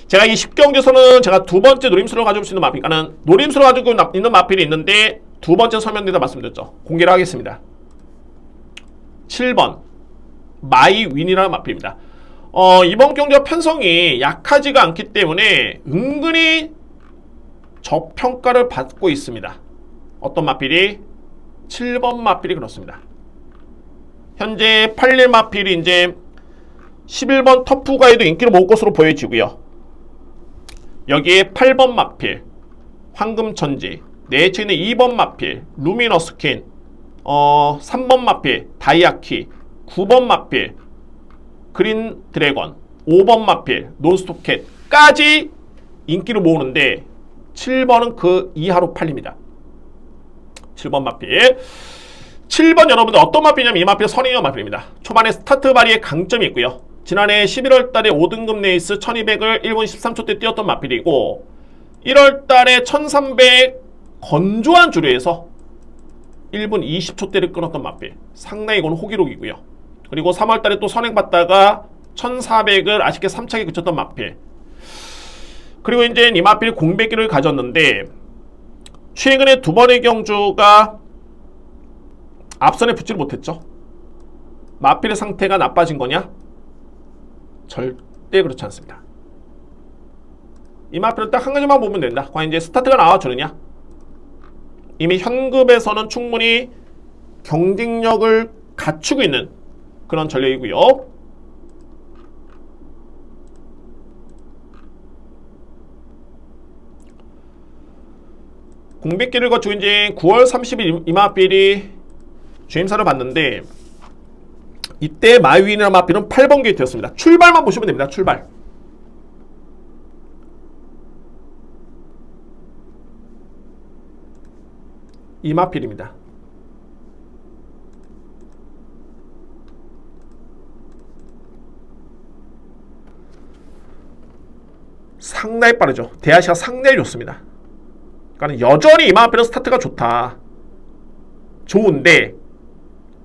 [SPEAKER 1] 제가 이 10경주에서는 제가 두 번째 노림수를 가지고 있는 마필, 그러니까 노림수를 가지고 있는 마필이 있는데 두 번째 설명드리다 말씀드렸죠. 공개를 하겠습니다. 7번 마이 윈이라는 마필입니다. 이번 경주가 편성이 약하지가 않기 때문에 은근히 저평가를 받고 있습니다. 어떤 마필이? 7번 마필이 그렇습니다. 현재 81 마필이 이제 11번 터프가에도 인기를 모을 것으로 보여지고요. 여기에 8번 마필 황금천지, 내에 있는 2번 마필 루미너스킨, 3번 마필 다이아키, 9번 마필 그린 드래건, 5번 마필 논스톱캣까지 인기를 모으는데 7번은 그 이하로 팔립니다. 7번 마필 7번 여러분들 어떤 마필이냐면 이 마필 선행형 마필입니다. 초반에 스타트 발휘에 강점이 있고요. 지난해 11월달에 5등급 레이스 1200을 1분 13초대 뛰었던 마필이고 1월달에 1300 건조한 주류에서 1분 20초대를 끊었던 마필, 상당히 이건 호기록이고요. 그리고 3월달에 또 선행받다가 1400을 아쉽게 3착에 그쳤던 마필. 그리고 이제 이 마필 공백기를 가졌는데 최근에 두 번의 경주가 앞선에 붙지를 못했죠. 마필의 상태가 나빠진 거냐? 절대 그렇지 않습니다. 이 마필은 딱 한 가지만 보면 된다. 과연 이제 스타트가 나와주느냐? 이미 현급에서는 충분히 경쟁력을 갖추고 있는 그런 전력이고요. 공백기를 거치고 이제 9월 30일 이 마필이 주임사를 받는데 이때 마이윈이라는 마필은 8번 게이트였습니다. 출발만 보시면 됩니다. 출발. 이 마필입니다. 상당히 빠르죠. 대하시가 상당히 좋습니다. 그러니까 여전히 이 마필은 스타트가 좋다. 좋은데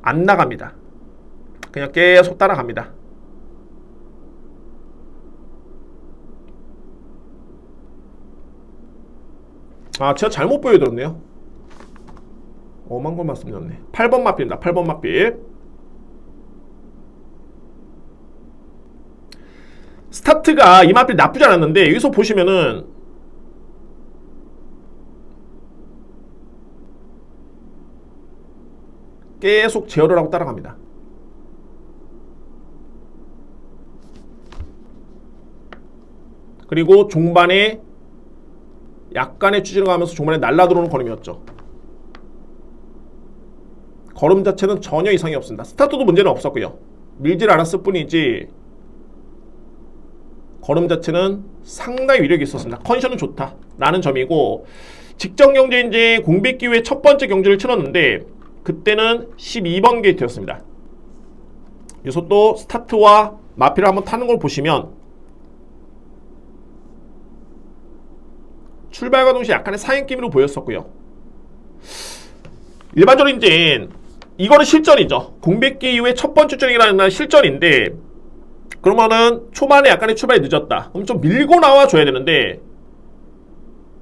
[SPEAKER 1] 안 나갑니다. 그냥 계속 따라갑니다. 아, 제가 잘못 보여드렸네요. 엄한 걸 말씀드렸네. 8번 마필입니다. 8번 마필. 스타트가 이 마필 나쁘지 않았는데 여기서 보시면은 계속 제어를 하고 따라갑니다. 그리고 종반에 약간의 추진을 가면서 종반에 날라들어오는 걸음이었죠. 걸음 자체는 전혀 이상이 없습니다. 스타트도 문제는 없었고요. 밀질 않았을 뿐이지 걸음 자체는 상당히 위력이 있었습니다. 컨디션은 좋다 라는 점이고, 직전 경제 이제 공백 기후에 첫 번째 경주를 치렀는데 그때는 12번 게이트였습니다. 여기서 또 스타트와 마필을 한번 타는 걸 보시면 출발과 동시에 약간의 사행기미로 보였었고요. 일반적으로 이제 이거는 실전이죠. 공백기 이후에 첫 번째 출전이라는 건 실전인데, 그러면은 초반에 약간의 출발이 늦었다. 그럼 좀 밀고 나와줘야 되는데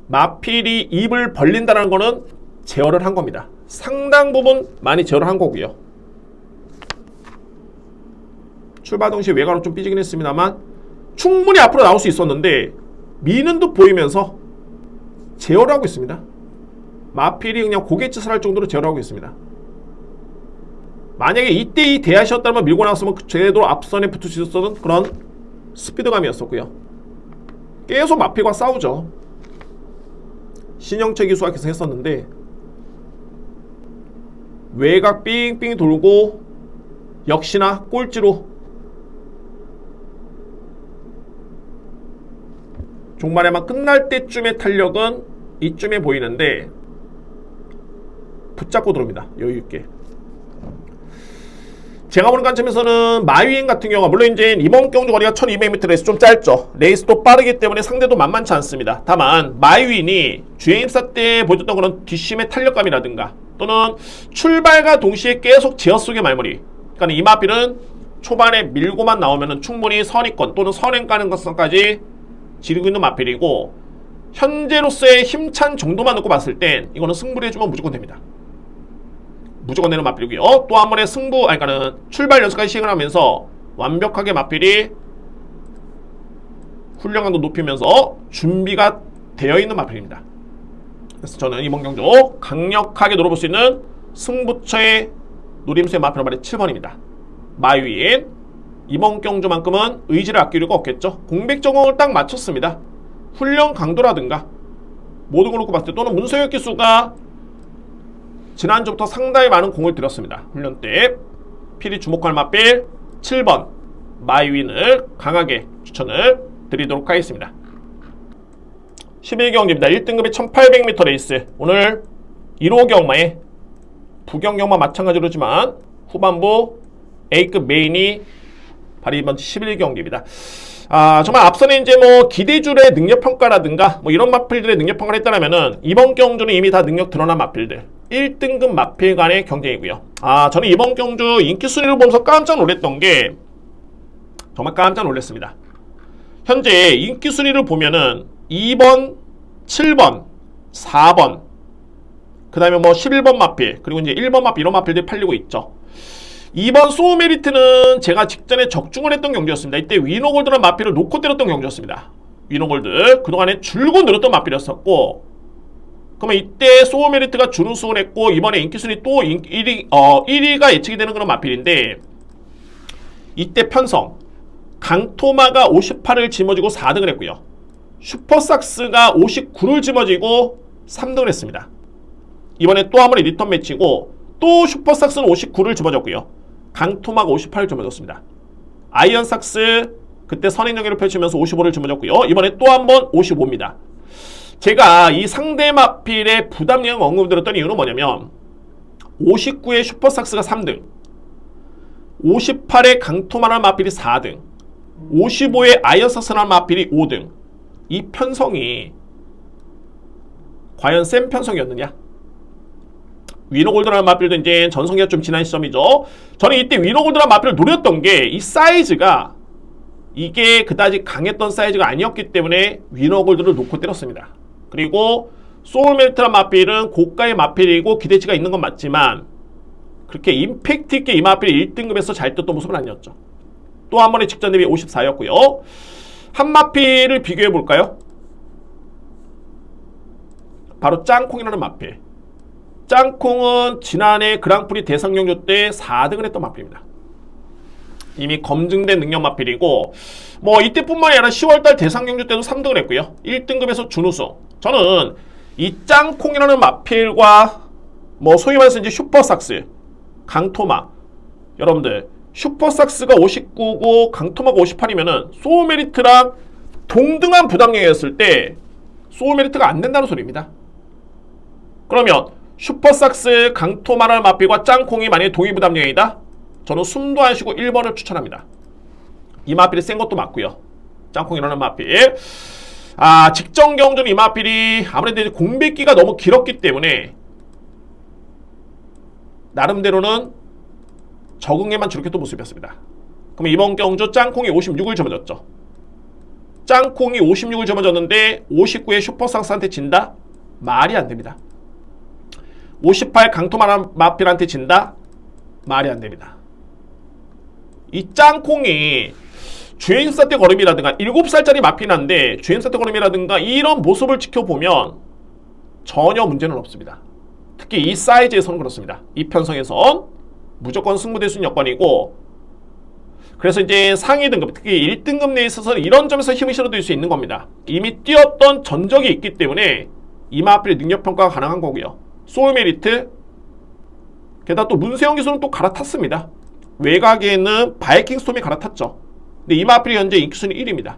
[SPEAKER 1] 마필이 입을 벌린다는 거는 제어를 한 겁니다. 상당 부분 많이 제어를 한 거고요. 출발 동시에 외곽으로 좀 삐지긴 했습니다만 충분히 앞으로 나올 수 있었는데 미는 듯 보이면서 제어를 하고 있습니다. 마필이 그냥 고갯짓을 할 정도로 제어를 하고 있습니다. 만약에 이때 이 대하시였다면 밀고 나왔으면 제대로 앞선에 붙을 수 있었던 그런 스피드감이었었고요. 계속 마필과 싸우죠. 신영채 기수가 계속 했었는데 외곽 삥삥 돌고 역시나 꼴찌로 종말에만 끝날 때쯤의 탄력은 이쯤에 보이는데 붙잡고 들어옵니다. 여유있게. 제가 보는 관점에서는 마유인 같은 경우가 물론 이제 이번 경주 거리가 1200m에서 좀 짧죠. 레이스도 빠르기 때문에 상대도 만만치 않습니다. 다만 마유인이 주행입사 때 보여줬던 그런 뒷심의 탄력감이라든가 또는 출발과 동시에 계속 제어 속의 말머리, 그러니까 이 마필은 초반에 밀고만 나오면 충분히 선입권 또는 선행 가능성까지 지르고 있는 마필이고, 현재로서의 힘찬 정도만 놓고 봤을 땐 이거는 승부를 해주면 무조건 됩니다. 무조건 되는 마필이고요. 또 한 번의 승부, 아니 그러니까는 출발 연습까지 시행을 하면서 완벽하게 마필이 훈련감도 높이면서 준비가 되어 있는 마필입니다. 그래서 저는 이번 경주 강력하게 노려볼 수 있는 승부처의 노림수의 마필 말이 7번입니다. 마유인. 이번 경주만큼은 의지를 아낄 이유가 없겠죠. 공백 적응을 딱 맞췄습니다. 훈련 강도라든가 모든 걸 놓고 봤을 때, 또는 문서혁 기수가 지난주부터 상당히 많은 공을 들였습니다. 훈련 때 필히 주목할 마필 7번 마유인을 강하게 추천을 드리도록 하겠습니다. 11경기입니다. 1등급의 1800m 레이스. 오늘 1호 경마에 부경 경마 마찬가지로지만 후반부 A급 메인이 바로 이번 11경기입니다. 정말 앞서는 이제 뭐 기대줄의 능력평가라든가 뭐 이런 마필들의 능력평가를 했다면은 이번 경주는 이미 다 능력 드러난 마필들 1등급 마필 간의 경쟁이고요. 저는 이번 경주 인기 순위를 보면서 깜짝 놀랐던 게, 정말 깜짝 놀랐습니다. 현재 인기 순위를 보면은 2번, 7번, 4번, 그 다음에 뭐 11번 마필, 그리고 이제 1번 마필, 이런 마필들이 팔리고 있죠. 2번 소우메리트는 제가 직전에 적중을 했던 경주였습니다. 이때 위너골드라는 마필을 놓고 때렸던 경주였습니다. 위너골드 그동안에 줄곧 늘었던 마필이었었고, 그러면 이때 소우메리트가 준우승을 했고 이번에 인기순위 또 1위가 예측이 되는 그런 마필인데, 이때 편성 강토마가 58을 짊어지고 4등을 했고요. 슈퍼삭스가 59를 짊어지고 3등을 했습니다. 이번에 또 한 번의 리턴 매치고 또 슈퍼삭스는 59를 짊어졌고요. 강토마가 58을 짊어졌습니다. 아이언삭스 그때 선행경기를 펼치면서 55를 짊어졌고요. 이번에 또 한 번 55입니다. 제가 이 상대 마필의 부담량 언급드렸던 이유는 뭐냐면 59의 슈퍼삭스가 3등, 58의 강토마라는 마필이 4등, 55의 아이언삭스라는 마필이 5등. 이 편성이 과연 센 편성이었느냐? 위너골드라는 마필도 이제 전성기가 좀 지난 시점이죠. 저는 이때 위너골드라는 마필을 노렸던 게 이 사이즈가 이게 그다지 강했던 사이즈가 아니었기 때문에 위너골드를 놓고 때렸습니다. 그리고 소울메리트란 마필은 고가의 마필이고 기대치가 있는 건 맞지만 그렇게 임팩트 있게 이 마필이 1등급에서 잘 떴던 모습은 아니었죠. 또 한 번의 직전 대비 54였고요. 한 마필을 비교해 볼까요? 바로 짱콩이라는 마필. 짱콩은 지난해 그랑프리 대상 경주 때 4등을 했던 마필입니다. 이미 검증된 능력 마필이고 뭐 이때뿐만이 아니라 10월달 대상 경주 때도 3등을 했고요. 1등급에서 준우승. 저는 이 짱콩이라는 마필과 뭐 소위 말해서 이제 슈퍼삭스, 강토마, 여러분들 슈퍼삭스가 59고 강토마가 58이면은 소울메리트랑 동등한 부담력이었을 때 소울메리트가 안 된다는 소리입니다. 그러면 슈퍼삭스, 강토마라는 마필과 짱콩이 만약에 동일 부담력이다? 저는 숨도 안 쉬고 1번을 추천합니다. 이 마필이 센 것도 맞고요. 짱콩이라는 마필. 직전 경주는 이 마필이 아무래도 이제 공백기가 너무 길었기 때문에 나름대로는 적응에만 주력했던 모습이었습니다. 그럼 이번 경주 짱콩이 56을 접어졌죠. 짱콩이 56을 접어졌는데 59의 슈퍼삭스한테 진다? 말이 안 됩니다. 58 강토마란 마필한테 진다? 말이 안 됩니다. 이 짱콩이 주행사 때 걸음이라든가 7살짜리 마필한데 주행사 때 걸음이라든가 이런 모습을 지켜보면 전혀 문제는 없습니다. 특히 이 사이즈에서는 그렇습니다. 이 편성에선 무조건 승부될 수 있는 여건이고 그래서 이제 상위 등급 특히 1등급 내에 있어서 이런 점에서 힘을 실어드릴 수 있는 겁니다. 이미 뛰었던 전적이 있기 때문에 이 마필의 능력평가가 가능한 거고요. 소울메리트 게다가 또 문세영 기수는 또 갈아탔습니다. 외곽에는 바이킹 스톰이 갈아탔죠. 근데 이 마필이 현재 인기순위 1위입니다.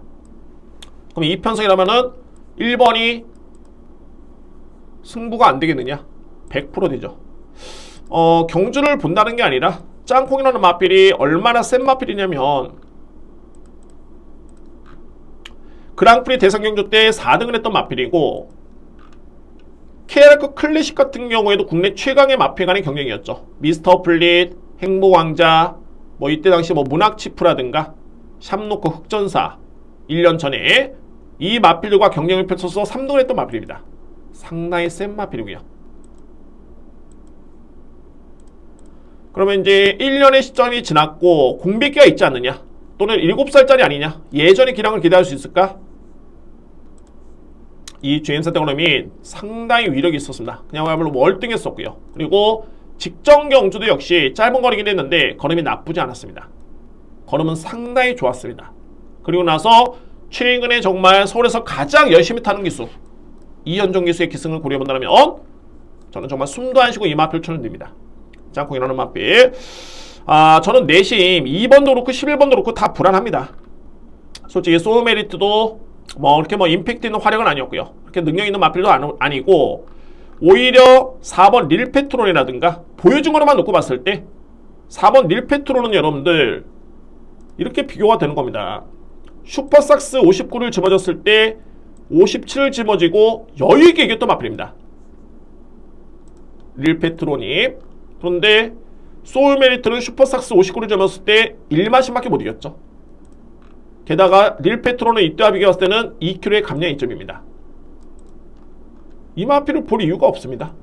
[SPEAKER 1] 그럼 이 편성이라면은 1번이 승부가 안 되겠느냐? 100% 되죠. 경주를 본다는 게 아니라 짱콩이라는 마필이 얼마나 센 마필이냐면 그랑프리 대상 경주 때 4등을 했던 마필이고 KRF 클래식 같은 경우에도 국내 최강의 마필 간의 경쟁이었죠. 미스터 플릿, 행복왕자, 뭐 이때 당시 뭐 문학치프라든가 샵노크 흑전사 1년 전에 이 마필들과 경쟁을 펼쳐서 3등을 했던 마필입니다. 상당히 센 마필이고요. 그러면 이제 1년의 시점이 지났고 공백기가 있지 않느냐? 또는 7살짜리 아니냐? 예전의 기량을 기대할 수 있을까? 이 주행사 때 걸음이 상당히 위력이 있었습니다. 그냥야말로 월등했었고요. 그리고 직전 경주도 역시 짧은 거리긴 했는데 걸음이 나쁘지 않았습니다. 걸음은 상당히 좋았습니다. 그리고 나서 최근에 정말 서울에서 가장 열심히 타는 기수 이현종 기수의 기승을 고려해본다면 저는 정말 숨도 안 쉬고 이 마필 추천드립니다. 짱콩이라는 마필. 저는 내심 2번도 그렇고 11번도 그렇고 다 불안합니다. 솔직히 소울메리트도 뭐 이렇게 뭐 임팩트 있는 화력은 아니었고요. 그렇게 능력 있는 마필도 아니고 오히려 4번 릴페트론이라든가 보여준 거로만 놓고 봤을 때 4번 릴페트론은 여러분들 이렇게 비교가 되는 겁니다. 슈퍼삭스 59를 집어줬을 때 57을 집어지고 여유있게 이겼던 마필입니다. 릴페트론이. 그런데 소울메리트는 슈퍼삭스 59를 접었을 때 1마신밖에 못 이겼죠. 게다가 릴페트론은 이때와 비교했을 때는 2kg의 감량 이점입니다. 이 마필을 볼 이유가 없습니다.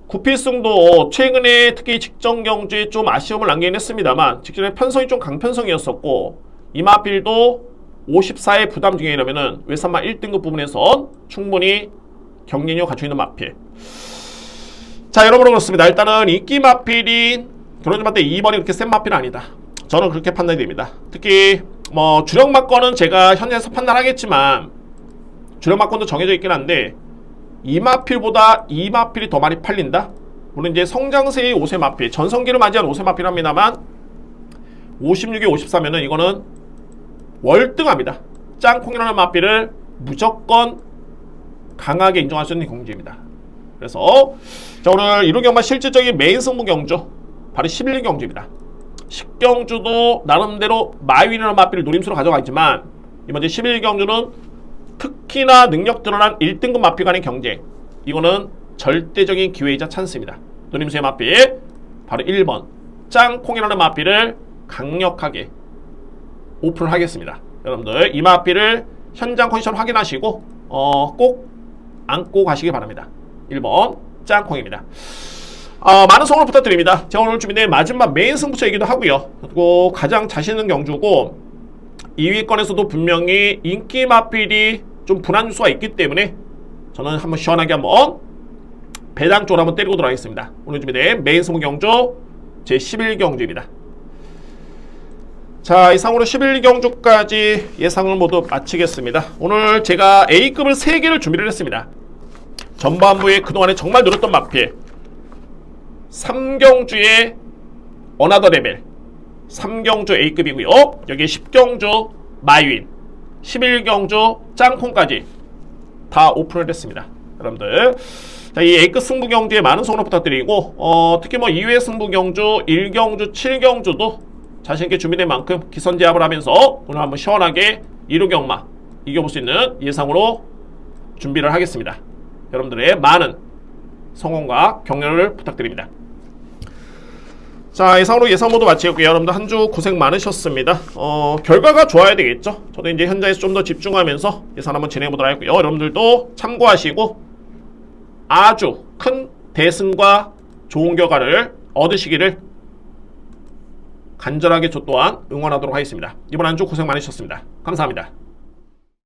[SPEAKER 1] 구필승도 최근에 특히 직전 경주에 좀 아쉬움을 남기긴 했습니다만 직전에 편성이 좀 강편성이었었고 이 마필도 54의 부담 중이라면은 외산마 1등급 부분에선 충분히 경쟁력 갖추고 있는 마필. 자, 여러분 그렇습니다. 일단은 인기 마필인 결혼주마 때 2번이 그렇게 센 마필은 아니다. 저는 그렇게 판단이 됩니다. 특히 뭐 주력 막건은 제가 현장에서 판단하겠지만 주력 막건도 정해져 있긴 한데 이 마필보다 이 마필이 더 많이 팔린다? 물론 이제 성장세의 5세 마필, 전성기를 맞이한 5세 마필 합니다만 56에 54면은 이거는 월등합니다. 짱콩이라는 마필을 무조건 강하게 인정할 수 있는 경주입니다. 그래서 자, 오늘 1호 경마 실질적인 메인 승부 경주 바로 11일 경주입니다. 10경주도 나름대로 마윈이라는 마필을 노림수로 가져가 있지만 이번 주 11일 경주는 특히나 능력 드러난 1등급 마필 간의 경쟁, 이거는 절대적인 기회이자 찬스입니다. 노림수의 맛비 바로 1번 짱콩이라는 맛비를 강력하게 오픈을 하겠습니다. 여러분들 이 맛비를 현장 컨디션 확인하시고 꼭 안고 가시기 바랍니다. 1번 짱콩입니다. 많은 성원을 부탁드립니다. 제가 오늘 준비된 마지막 메인 승부처이기도 하고요. 그리고 가장 자신 있는 경주고 2위권에서도 분명히 인기 맛빌이 좀 분한 수가 있기 때문에 저는 한번 시원하게 한번 배당 쪽으로 한번 때리고 들어가겠습니다. 오늘 준비된 메인 승부 경주 제 11경주입니다. 자, 이상으로 11경주까지 예상을 모두 마치겠습니다. 오늘 제가 A급을 3개를 준비를 했습니다. 전반부에 그동안에 정말 노렸던 마필 3경주의 어나더 레벨 3경주 A급이고요. 여기 10경주 마이윈 11경주 짱콩까지 다 오픈을 했습니다. 여러분들 자, 이 A급 승부 경주에 많은 성원 부탁드리고 특히 뭐 2회 승부 경주 1경주 7경주도 자신있게 준비된 만큼 기선제압을 하면서 오늘 한번 시원하게 1호 경마 이겨볼 수 있는 예상으로 준비를 하겠습니다. 여러분들의 많은 성원과 격려를 부탁드립니다. 자, 예상으로 예상 모두 마치겠고요. 여러분들 한 주 고생 많으셨습니다. 결과가 좋아야 되겠죠. 저도 이제 현장에서 좀 더 집중하면서 예상 한번 진행해보도록 하고요. 여러분들도 참고하시고 아주 큰 대승과 좋은 결과를 얻으시기를 간절하게 저 또한 응원하도록 하겠습니다. 이번 한 주 고생 많으셨습니다. 감사합니다.